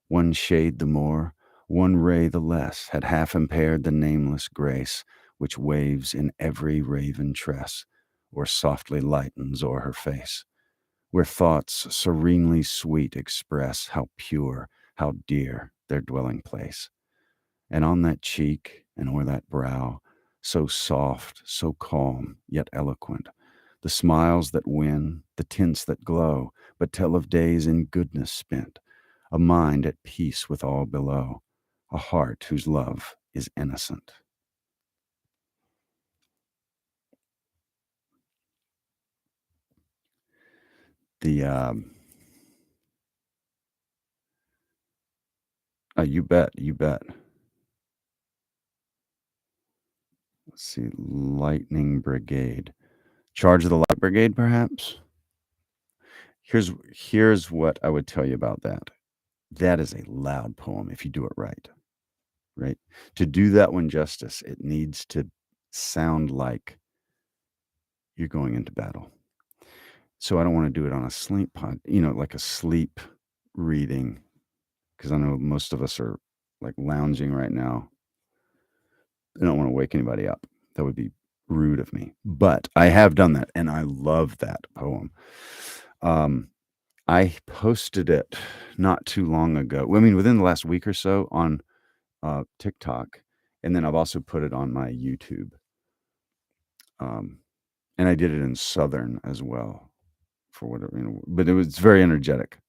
One shade the more, one ray the less, had half impaired the nameless grace which waves in every raven tress, or softly lightens o'er her face, where thoughts serenely sweet express how pure, how dear their dwelling place. And on that cheek and o'er that brow, so soft, so calm, yet eloquent, the smiles that win, the tints that glow, but tell of days in goodness spent, a mind at peace with all below, a heart whose love is innocent. The You bet, you bet. Let's see, Lightning Brigade. Charge of the Light Brigade, perhaps? Here's what I would tell you about that. That is a loud poem if you do it right, right? To do that one justice, it needs to sound like you're going into battle. So I don't wanna do it on a sleep like a sleep reading, because I know most of us are, like, lounging right now. I don't wanna wake anybody up. That would be rude of me, but I have done that, and I love that poem. Um, I posted it not too long ago, well, I mean, within the last week or so on, TikTok, and then I've also put it on my YouTube, um, and I did it in Southern as well for whatever, but it was very energetic.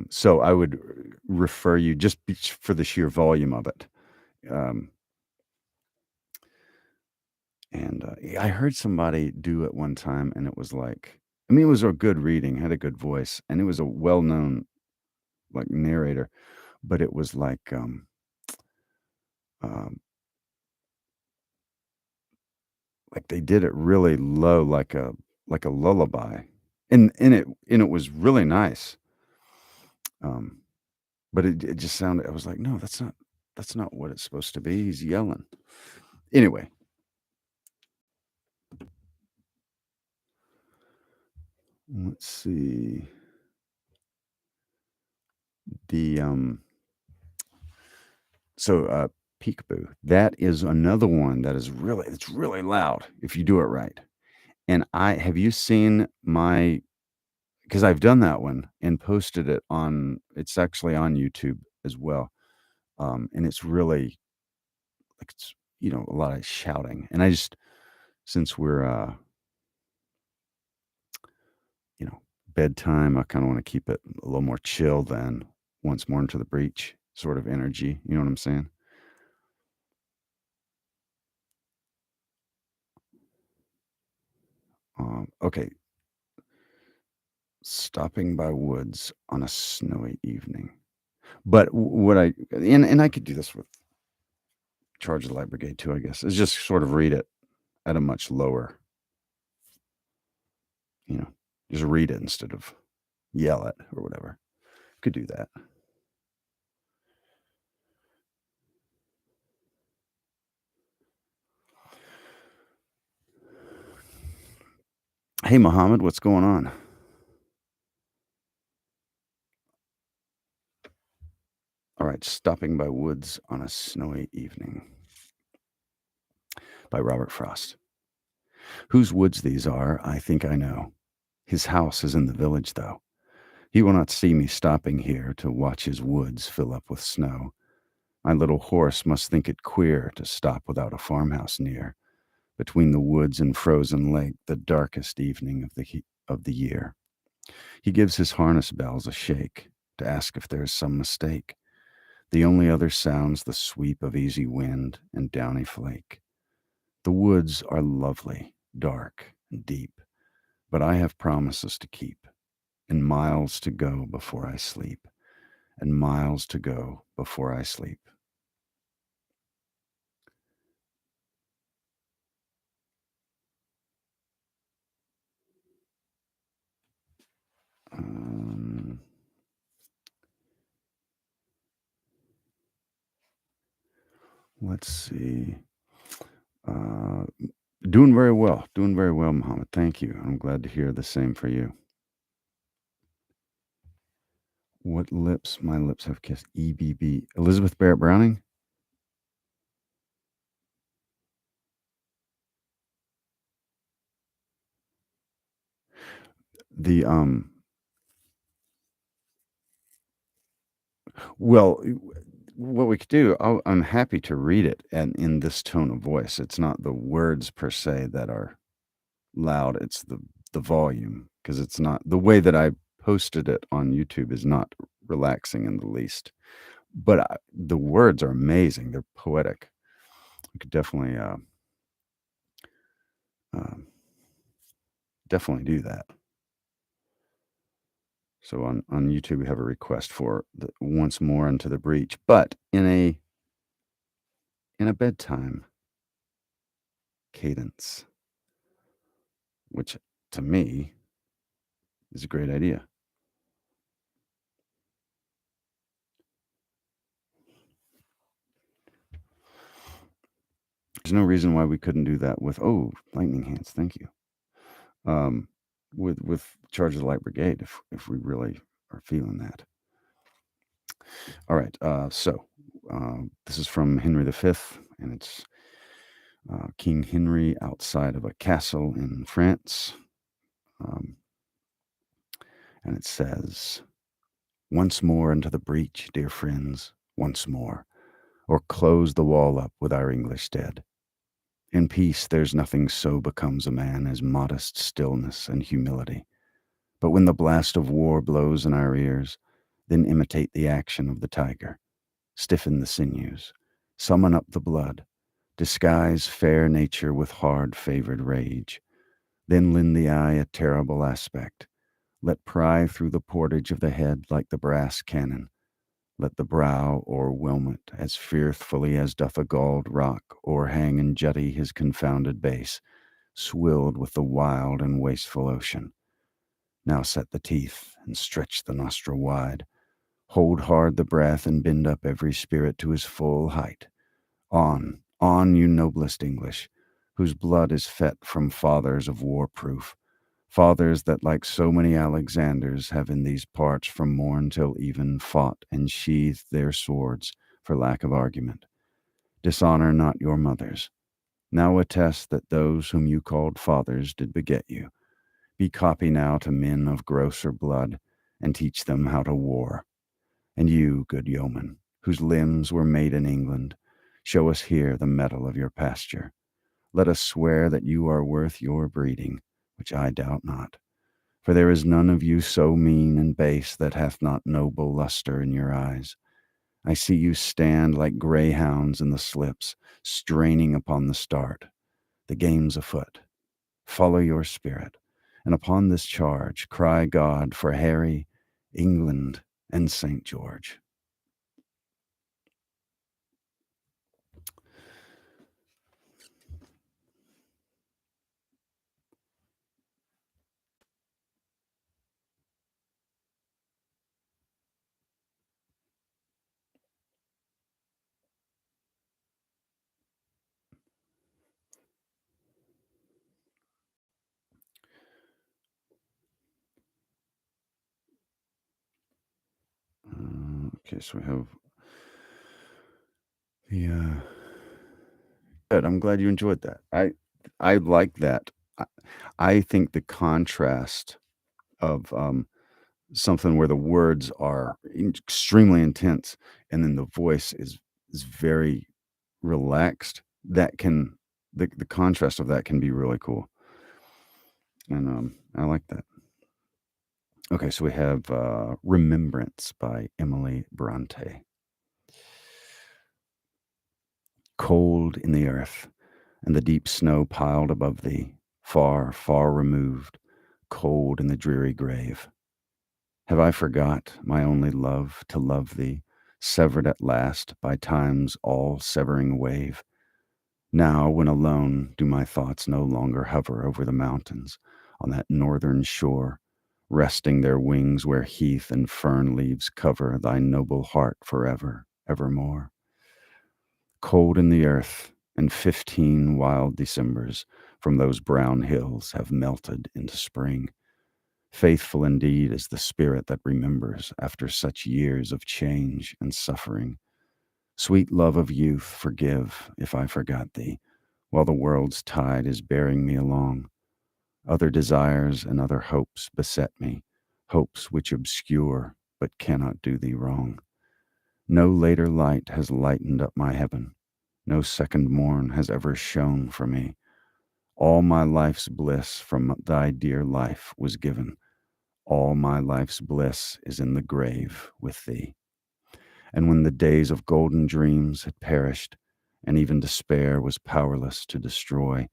So I would refer you just for the sheer volume of it. Um, and yeah, I heard somebody do it one time, and it was like, I mean, it was a good reading, had a good voice, and it was a well-known like narrator, but it was um, like they did it really low, like a lullaby, and it was really nice. Um, but it just sounded. I was like, no, that's not what it's supposed to be. He's yelling. Anyway, let's see. The so Peekaboo. That is another one that is it's really loud if you do it right. And I have you seen my because I've done that one and posted it on it's actually on YouTube as well. And it's really like it's a lot of shouting. And I just since we're you know, bedtime, I kind of want to keep it a little more chill than once more into the breach sort of energy. You know what I'm saying? Okay, stopping by woods on a snowy evening. But what I and I could do this with Charge of the Light Brigade too, I guess, is just sort of read it at a much lower, you know, just read it instead of yell it or whatever. Could do that. Hey, Mohammed, what's going on? All right, Stopping by Woods on a Snowy Evening by Robert Frost. Whose woods these are, I think I know. His house is in the village, though. He will not see me stopping here to watch his woods fill up with snow. My little horse must think it queer to stop without a farmhouse near, between the woods and frozen lake, the darkest evening of the year. He gives his harness bells a shake to ask if there is some mistake. The only other sounds the sweep of easy wind and downy flake. The woods are lovely, dark, and deep, but I have promises to keep, and miles to go before I sleep, and miles to go before I sleep. Um, let's see. Uh, doing very well, Mohammed. Thank you. I'm glad to hear the same for you. What lips my lips have kissed? EBB. Elizabeth Barrett Browning? The well, what we could do, I'm happy to read it and in this tone of voice. It's not the words per se that are loud, it's the volume because it's not the way that I posted it on YouTube is not relaxing in the least. But the words are amazing. They're poetic. You could um, definitely do that. So on YouTube, we have a request for once more into the breach, but in a bedtime cadence, which to me is a great idea. There's no reason why we couldn't do that with lightning hands. Thank you. Um, with Charge of the Light Brigade, if we really are feeling that. All right. This is from Henry V, and it's King Henry outside of a castle in France. Um, and it says, "Once more into the breach, dear friends, once more, or close the wall up with our English dead. In peace there's nothing so becomes a man as modest stillness and humility. But when the blast of war blows in our ears, then imitate the action of the tiger. Stiffen the sinews, summon up the blood, disguise fair nature with hard favored rage. Then lend the eye a terrible aspect. Let pry through the portage of the head like the brass cannon. Let the brow o'erwhelm it as fearfully as doth a galled rock o'erhang and jutty his confounded base, swilled with the wild and wasteful ocean. Now set the teeth and stretch the nostril wide. Hold hard the breath and bend up every spirit to his full height. On, you noblest English, whose blood is fet from fathers of war-proof, fathers that like so many Alexanders have in these parts from morn till even fought and sheathed their swords for lack of argument. Dishonor not your mothers. Now attest that those whom you called fathers did beget you. Be copy now to men of grosser blood, and teach them how to war. And you, good yeoman, whose limbs were made in England, show us here the mettle of your pasture. Let us swear that you are worth your breeding, which I doubt not. For there is none of you so mean and base that hath not noble lustre in your eyes. I see you stand like greyhounds in the slips, straining upon the start. The game's afoot. Follow your spirit, and upon this charge cry God for Harry, England, and St. George." Okay, so we have the good. I'm glad you enjoyed that. I like that. I, I think the contrast of something where the words are extremely intense and then the voice is very relaxed. That can the contrast of that can be really cool, and I like that. Okay, so we have "Remembrance" by Emily Bronte. Cold in the earth, and the deep snow piled above thee, far, far removed, cold in the dreary grave. Have I forgot, my only love, to love thee, severed at last by time's all-severing wave? Now, when alone, do my thoughts no longer hover over the mountains, on that northern shore, resting their wings where heath and fern leaves cover thy noble heart forever, evermore? Cold in the earth, and 15 wild Decembers from those brown hills have melted into spring. Faithful indeed is the spirit that remembers after such years of change and suffering. Sweet love of youth, forgive if I forgot thee, while the world's tide is bearing me along. Other desires and other hopes beset me, hopes which obscure but cannot do thee wrong. No later light has lightened up my heaven. No second morn has ever shone for me. All my life's bliss from thy dear life was given. All my life's bliss is in the grave with thee. And when the days of golden dreams had perished, and even despair was powerless to destroy,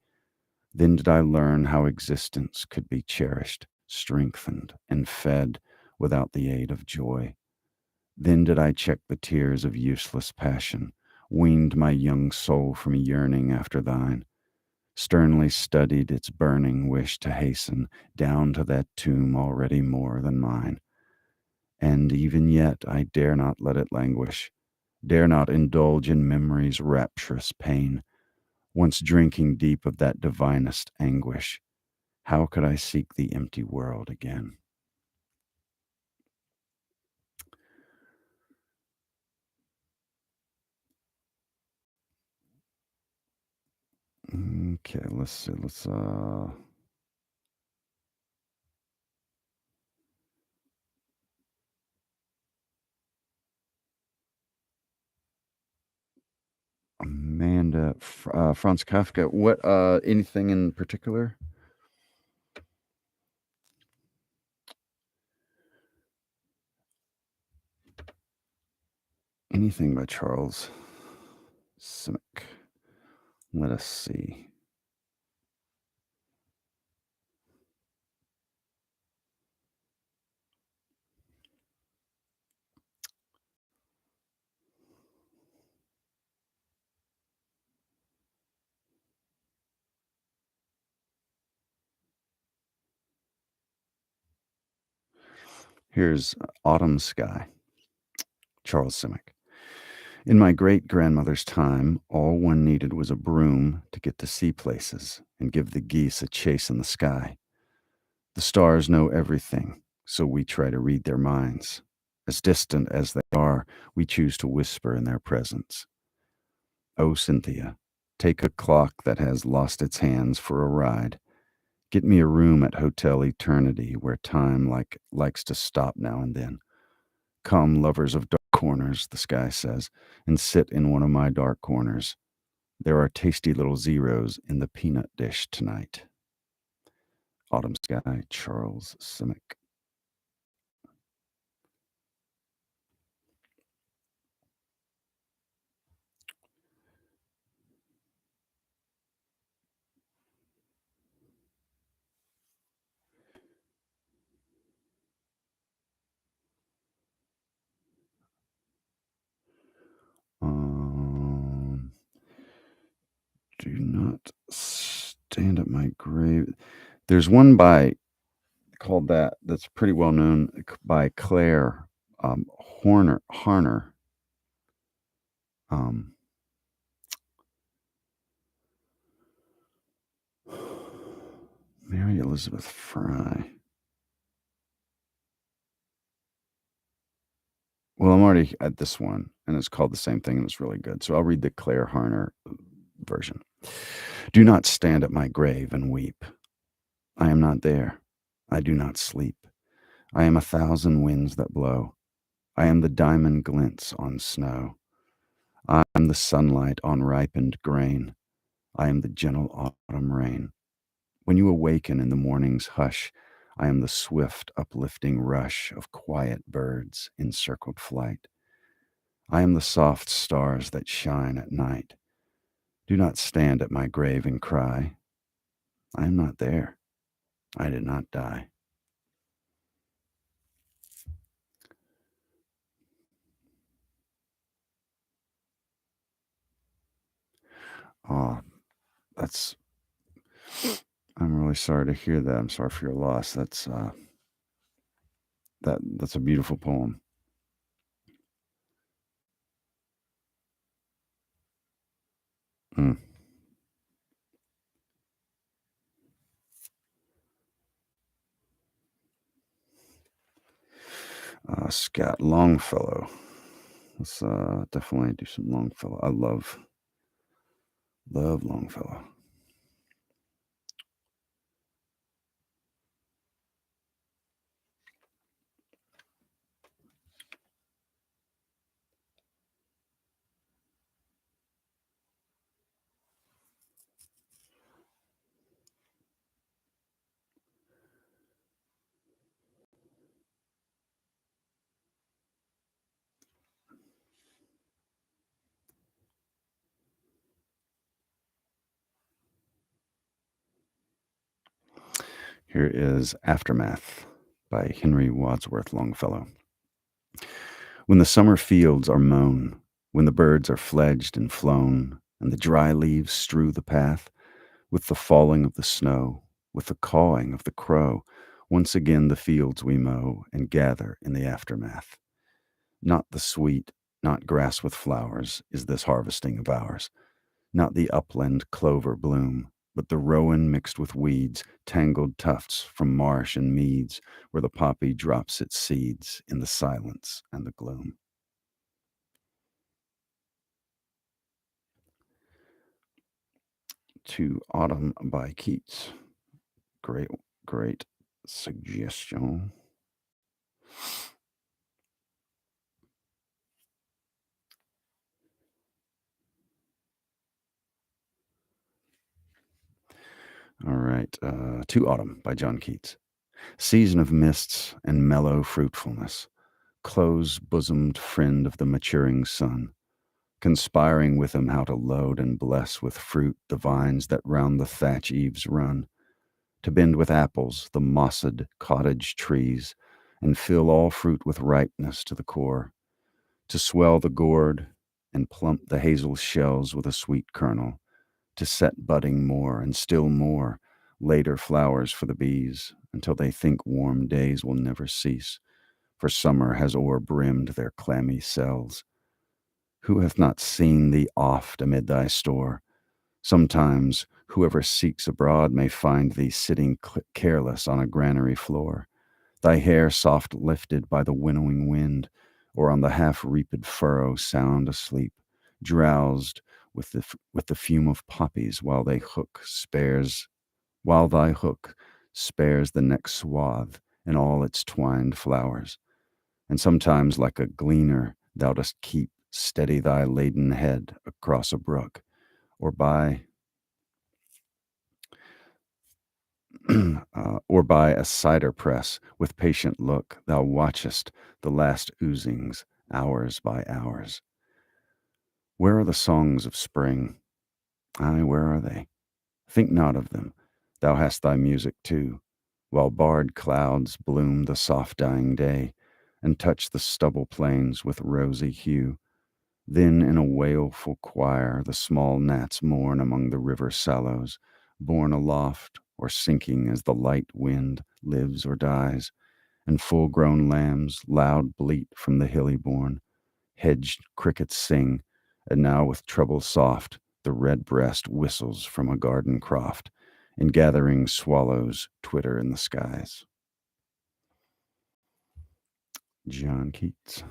then did I learn how existence could be cherished, strengthened, and fed without the aid of joy. Then did I check the tears of useless passion, weaned my young soul from yearning after thine, sternly studied its burning wish to hasten down to that tomb already more than mine. And even yet I dare not let it languish, dare not indulge in memory's rapturous pain, once drinking deep of that divinest anguish, how could I seek the empty world again? Okay, let's see. Let's Amanda Franz Kafka. What anything in particular? Anything by Charles Simic. Let us see. Here's Autumn Sky, Charles Simic. In my great grandmother's time, all one needed was a broom to get to see places and give the geese a chase in the sky. The stars know everything, so we try to read their minds. As distant as they are, we choose to whisper in their presence. Oh, Cynthia, take a clock that has lost its hands for a ride. Get me a room at Hotel Eternity where time likes to stop now and then. Come, lovers of dark corners, the sky says, and sit in one of my dark corners. There are tasty little zeros in the peanut dish tonight. Autumn Sky, Charles Simic. Um, do not stand at my grave. There's one by called that's pretty well known by Claire Harner. Um, Mary Elizabeth Fry. Well, I'm already at this one, and it's called the same thing, and it's really good. So I'll read the Claire Harner version. Do not stand at my grave and weep. I am not there. I do not sleep. I am a thousand winds that blow. I am the diamond glints on snow. I am the sunlight on ripened grain. I am the gentle autumn rain. When you awaken in the morning's hush, I am the swift uplifting rush of quiet birds in circled flight. I am the soft stars that shine at night. Do not stand at my grave and cry. I am not there. I did not die. Oh, that's. I'm really sorry to hear that. I'm sorry for your loss. That's a beautiful poem. Mm. Scott Longfellow. Let's definitely do some Longfellow. I love Longfellow. Here is Aftermath by Henry Wadsworth Longfellow. When the summer fields are mown, when the birds are fledged and flown, and the dry leaves strew the path, with the falling of the snow, with the cawing of the crow, once again the fields we mow and gather in the aftermath. Not the sweet, not grass with flowers, is this harvesting of ours. not the upland clover bloom, but the rowan mixed with weeds, tangled tufts from marsh and meads, where the poppy drops its seeds in the silence and the gloom. To Autumn by Keats. Great, great suggestion. All right. To Autumn by John Keats. Season of mists and mellow fruitfulness, close bosomed friend of the maturing sun, conspiring with him how to load and bless with fruit the vines that round the thatch eaves run, to bend with apples the mossed cottage trees, and fill all fruit with ripeness to the core, to swell the gourd and plump the hazel shells with a sweet kernel, to set budding more and still more later flowers for the bees, until they think warm days will never cease, for summer has o'erbrimmed their clammy cells. Who hath not seen thee oft amid thy store? Sometimes whoever seeks abroad may find thee sitting careless on a granary floor, thy hair soft lifted by the winnowing wind, or on the half-reaped furrow sound asleep, drowsed with the fume of poppies, while thy hook spares the next swath and all its twined flowers. And sometimes like a gleaner thou dost keep steady thy laden head across a brook, or by a cider press with patient look thou watchest the last oozings hours by hours. Where are the songs of spring? Ay, where are they? Think not of them. Thou hast thy music too, while barred clouds bloom the soft dying day, and touch the stubble plains with rosy hue. Then in a wailful choir the small gnats mourn among the river sallows, borne aloft or sinking as the light wind lives or dies, and full-grown lambs loud bleat from the hilly bourne. Hedged crickets sing, and now with treble soft the red breast whistles from a garden croft, and gathering swallows twitter in the skies. John Keats.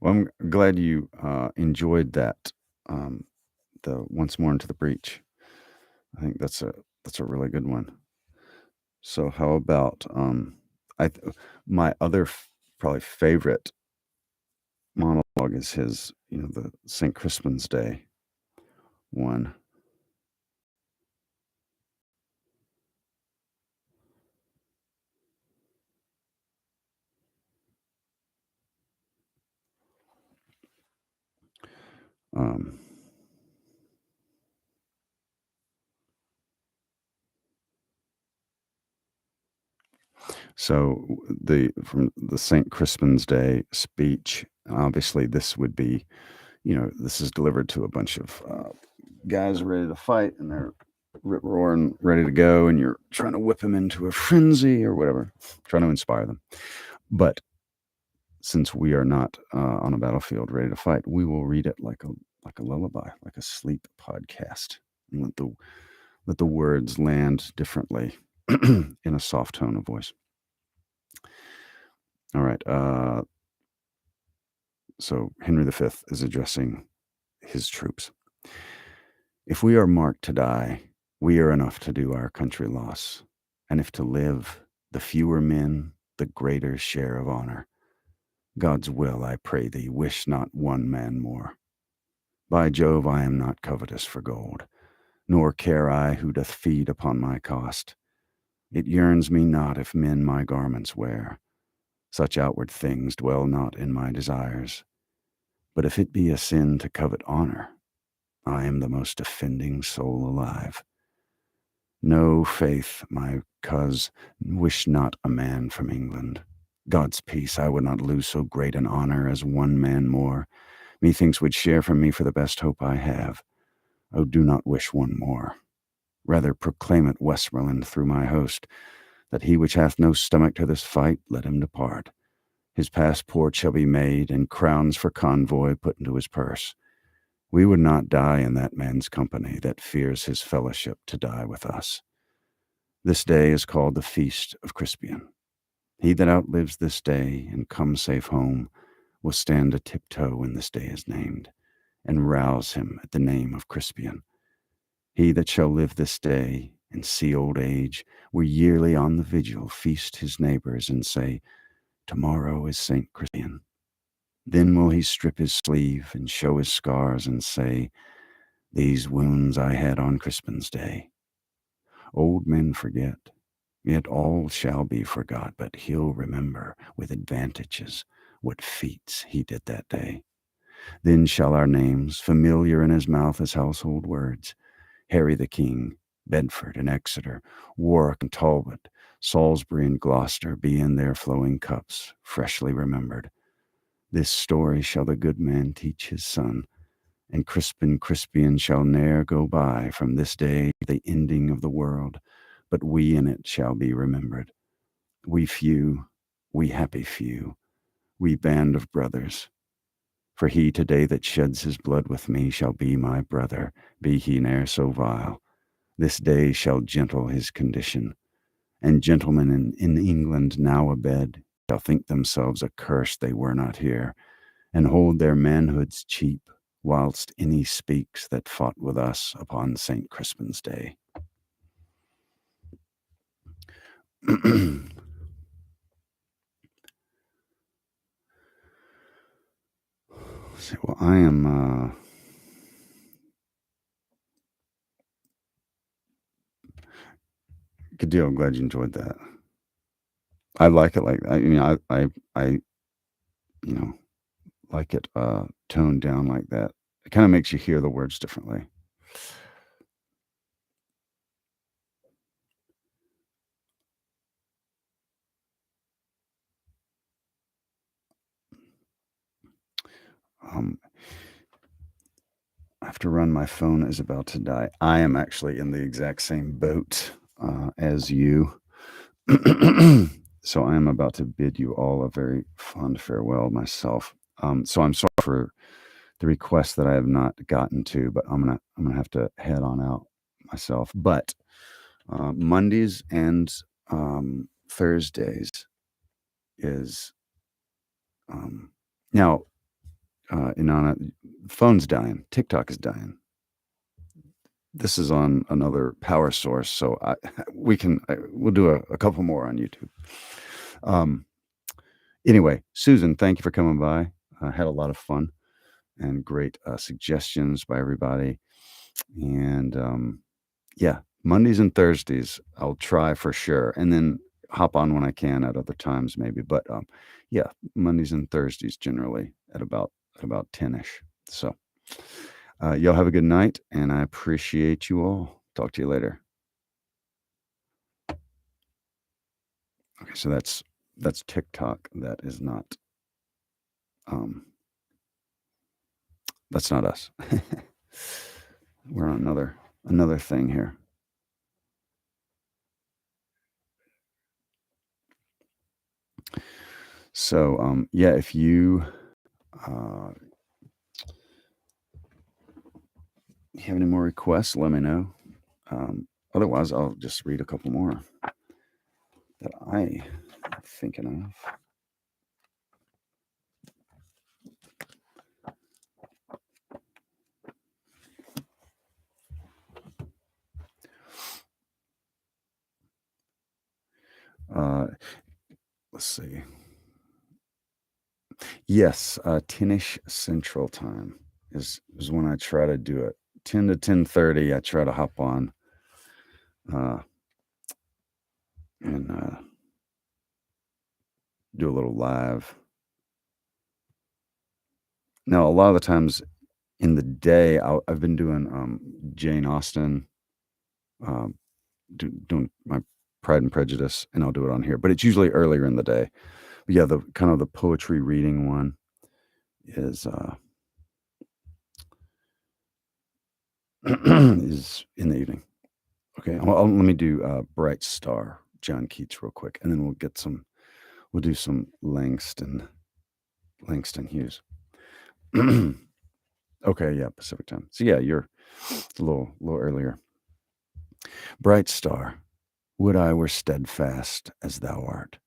Well, I'm glad you enjoyed that. The Once More Into the Breach. I think that's a really good one. So how about I my other probably favorite monologue is his, the St. Crispin's Day one. Um, so from the St. Crispin's Day speech, obviously this would be, this is delivered to a bunch of guys ready to fight, and they're rip roaring, ready to go, and you're trying to whip them into a frenzy or whatever, trying to inspire them. But since we are not on a battlefield ready to fight, we will read it like a lullaby, like a sleep podcast, and let the words land differently in a soft tone of voice. All right. So Henry V is addressing his troops. If we are marked to die, we are enough to do our country loss. And if to live, the fewer men, the greater share of honor. God's will, I pray thee, wish not one man more. By Jove, I am not covetous for gold, nor care I who doth feed upon my cost. It yearns me not if men my garments wear. Such outward things dwell not in my desires. But if it be a sin to covet honor, I am the most offending soul alive. No faith, my cuz, wish not a man from England. God's peace, I would not lose so great an honour as one man more. Methinks would share from me for the best hope I have. Oh, do not wish one more. Rather proclaim it Westmoreland through my host, that he which hath no stomach to this fight, let him depart. His passport shall be made, and crowns for convoy put into his purse. We would not die in that man's company that fears his fellowship to die with us. This day is called the Feast of Crispian. He that outlives this day and comes safe home will stand a tiptoe when this day is named, and rouse him at the name of Crispian. He that shall live this day and see old age will yearly on the vigil feast his neighbors and say, Tomorrow is St. Crispian. Then will he strip his sleeve and show his scars and say, These wounds I had on Crispin's day. Old men forget, yet all shall be forgot, but he'll remember with advantages what feats he did that day. Then shall our names, familiar in his mouth as household words, Harry the King, Bedford and Exeter, Warwick and Talbot, Salisbury and Gloucester, be in their flowing cups, freshly remembered. This story shall the good man teach his son, and Crispin Crispian shall ne'er go by from this day the ending of the world, but we in it shall be remembered. We few, we happy few, we band of brothers. For he today that sheds his blood with me shall be my brother, be he ne'er so vile. This day shall gentle his condition, and gentlemen in England now abed shall think themselves accursed they were not here, and hold their manhoods cheap, whilst any speaks that fought with us upon St. Crispin's day. Well, I am good deal. I'm glad you enjoyed that. I like it like I mean I you know like it toned down like that. It kind of makes you hear the words differently. Um, I have to run. My phone is about to die. I am actually in the exact same boat as you. So I am about to bid you all a very fond farewell myself. So I'm sorry for the request that I have not gotten to, but I'm gonna have to head on out myself. But Mondays and Thursdays is now Inanna, phone's dying. TikTok is dying. This is on another power source, so we'll do a couple more on YouTube. Anyway, Susan, thank you for coming by. I had a lot of fun and great suggestions by everybody. And yeah, Mondays and Thursdays I'll try for sure, and then hop on when I can at other times maybe. But yeah, Mondays and Thursdays generally at about 10ish. So y'all have a good night, and I appreciate you all. Talk to you later. Okay, so that's TikTok. That is not that's not us. We're on another thing here. So yeah, if you have any more requests, let me know. Otherwise, I'll just read a couple more that I am thinking of. Let's see. Yes, 10ish Central Time is when I try to do it. 10 to 10:30, I try to hop on and do a little live. Now, a lot of the times in the day, I've been doing Jane Austen, doing my Pride and Prejudice, and I'll do it on here, but it's usually earlier in the day. But yeah, the kind of the poetry reading one is is in the evening. Okay, let me do Bright Star, John Keats, real quick, and then we'll do some Langston Hughes. Okay, yeah, Pacific time. So yeah, you're a little earlier. Bright star, would I were steadfast as thou art,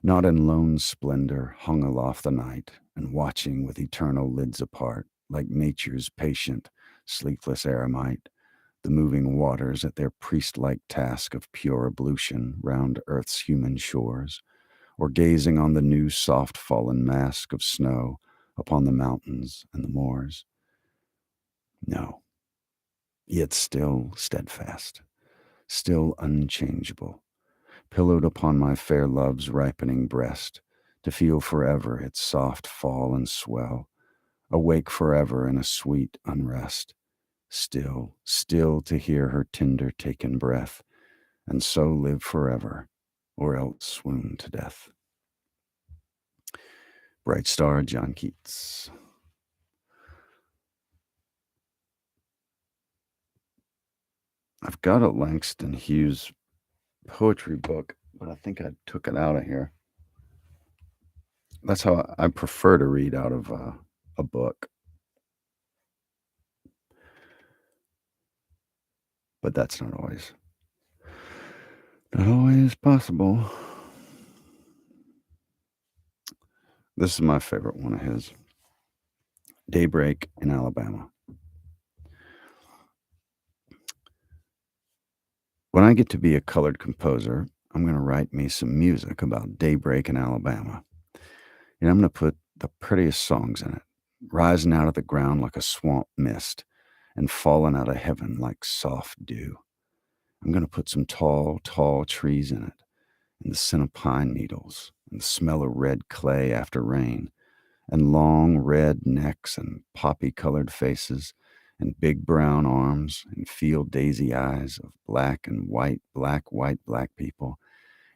not in lone splendor hung aloft the night, and watching with eternal lids apart, like nature's patient, sleepless eremite, the moving waters at their priest-like task of pure ablution round earth's human shores, or gazing on the new soft fallen mask of snow upon the mountains and the moors. No, yet still steadfast, still unchangeable, pillowed upon my fair love's ripening breast, to feel forever its soft fall and swell, awake forever in a sweet unrest, still, still to hear her tender taken breath, and so live forever, or else swoon to death. Bright Star, John Keats. I've got a Langston Hughes poetry book, but I think I took it out of here. That's how I prefer to read out of a book, but that's not always possible. This is my favorite one of his. Daybreak in Alabama. When I get to be a colored composer, I'm going to write me some music about daybreak in Alabama. And I'm going to put the prettiest songs in it, rising out of the ground like a swamp mist and falling out of heaven like soft dew. I'm going to put some tall, tall trees in it, and the scent of pine needles, and the smell of red clay after rain, and long red necks and poppy-colored faces, and big brown arms and field daisy eyes of black and white, black people.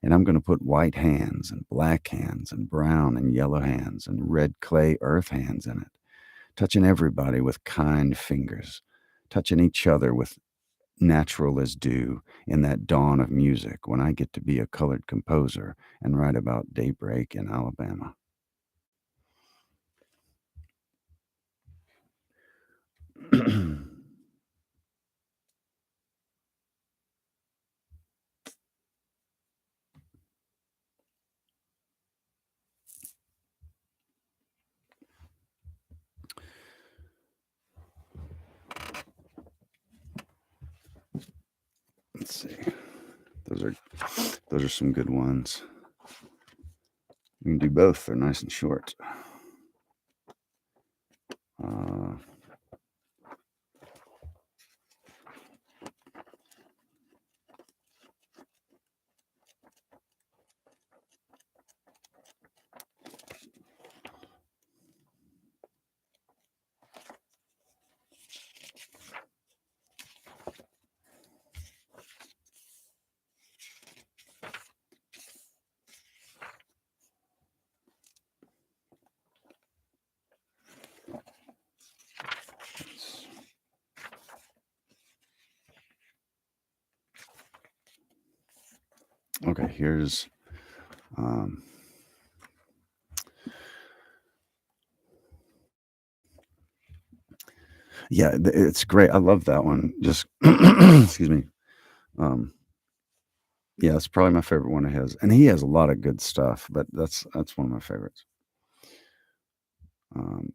And I'm going to put white hands and black hands and brown and yellow hands and red clay earth hands in it, touching everybody with kind fingers, touching each other with natural as dew in that dawn of music when I get to be a colored composer and write about daybreak in Alabama. Let's see. Those are some good ones. You can do both. They're nice and short. Okay, here's yeah, it's great. I love that one. Just excuse me. Yeah, it's probably my favorite one of his, and he has a lot of good stuff, but that's one of my favorites. Um,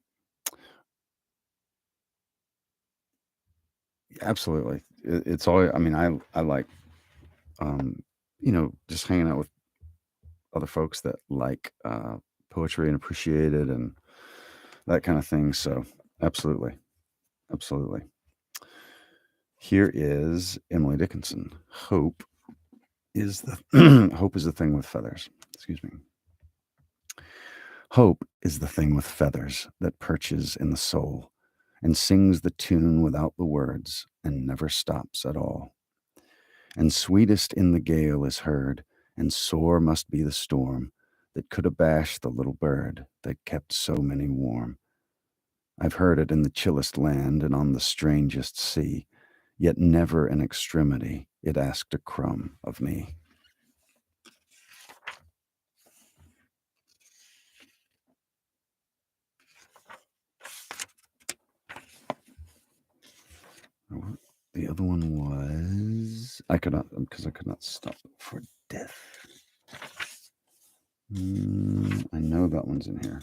Absolutely, it's always. I mean, I like just hanging out with other folks that like poetry and appreciate it and that kind of thing. So, absolutely, absolutely. Here is Emily Dickinson. Hope is the hope is the thing with feathers. Excuse me. Hope is the thing with feathers that perches in the soul and sings the tune without the words and never stops at all. And sweetest in the gale is heard, and sore must be the storm that could abash the little bird that kept so many warm. I've heard it in the chillest land and on the strangest sea, yet never in extremity it asked a crumb of me. The other one was I could not because I could not stop for death. I know that one's in here.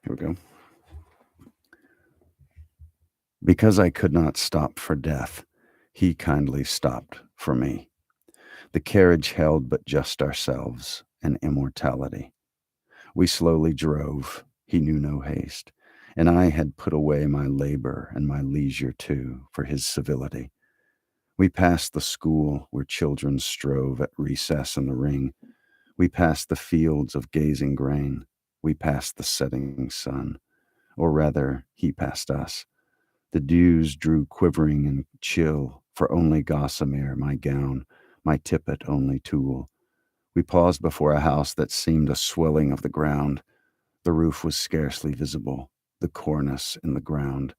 Here we go. Because I could not stop for death, he kindly stopped for me. The carriage held but just ourselves and immortality. We slowly drove, he knew no haste, and I had put away my labor and my leisure too for his civility. We passed the school where children strove at recess in the ring. We passed the fields of gazing grain. We passed the setting sun, or rather, he passed us. The dews drew quivering and chill, for only gossamer my gown, my tippet only tulle. We paused before a house that seemed a swelling of the ground. The roof was scarcely visible, the cornice in the ground.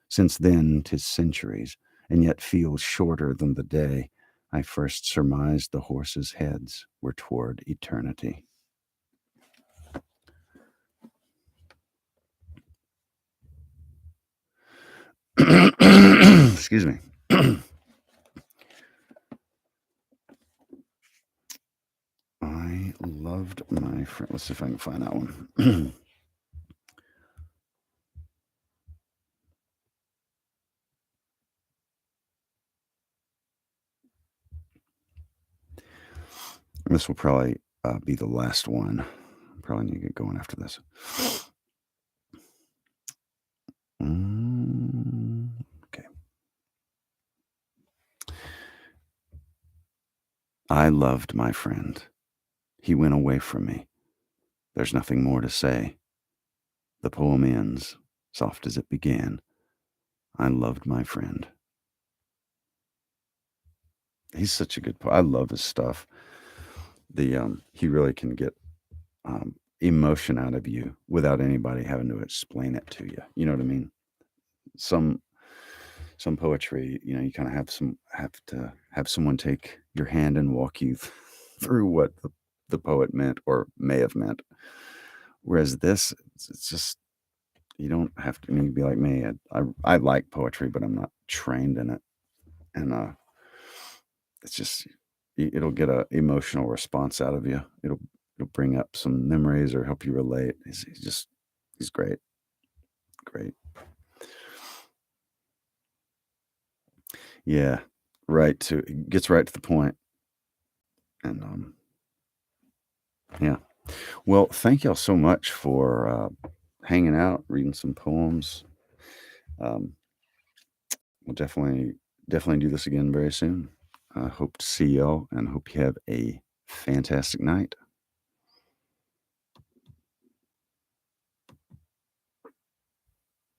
Since then 'tis centuries, and yet feels shorter than the day I first surmised the horses' heads were toward eternity. Excuse me. I loved my friend. Let's see if I can find that one. This will probably be the last one. Probably need to get going after this. Okay. I loved my friend. He went away from me. There's nothing more to say. The poem ends, soft as it began. I loved my friend. He's such a good poet. I love his stuff. He really can get emotion out of you without anybody having to explain it to you. You know what I mean? Some poetry, you kind of have to have someone take your hand and walk you through what the poet meant or may have meant. Whereas this, it's just you don't have to. You be like me. I like poetry, but I'm not trained in it, and it's just it'll get a emotional response out of you. It'll bring up some memories or help you relate. He's great, great. Yeah, it gets right to the point, and yeah. Well, thank y'all so much for hanging out, reading some poems. Um, we'll definitely do this again very soon. I hope to see y'all and hope you have a fantastic night.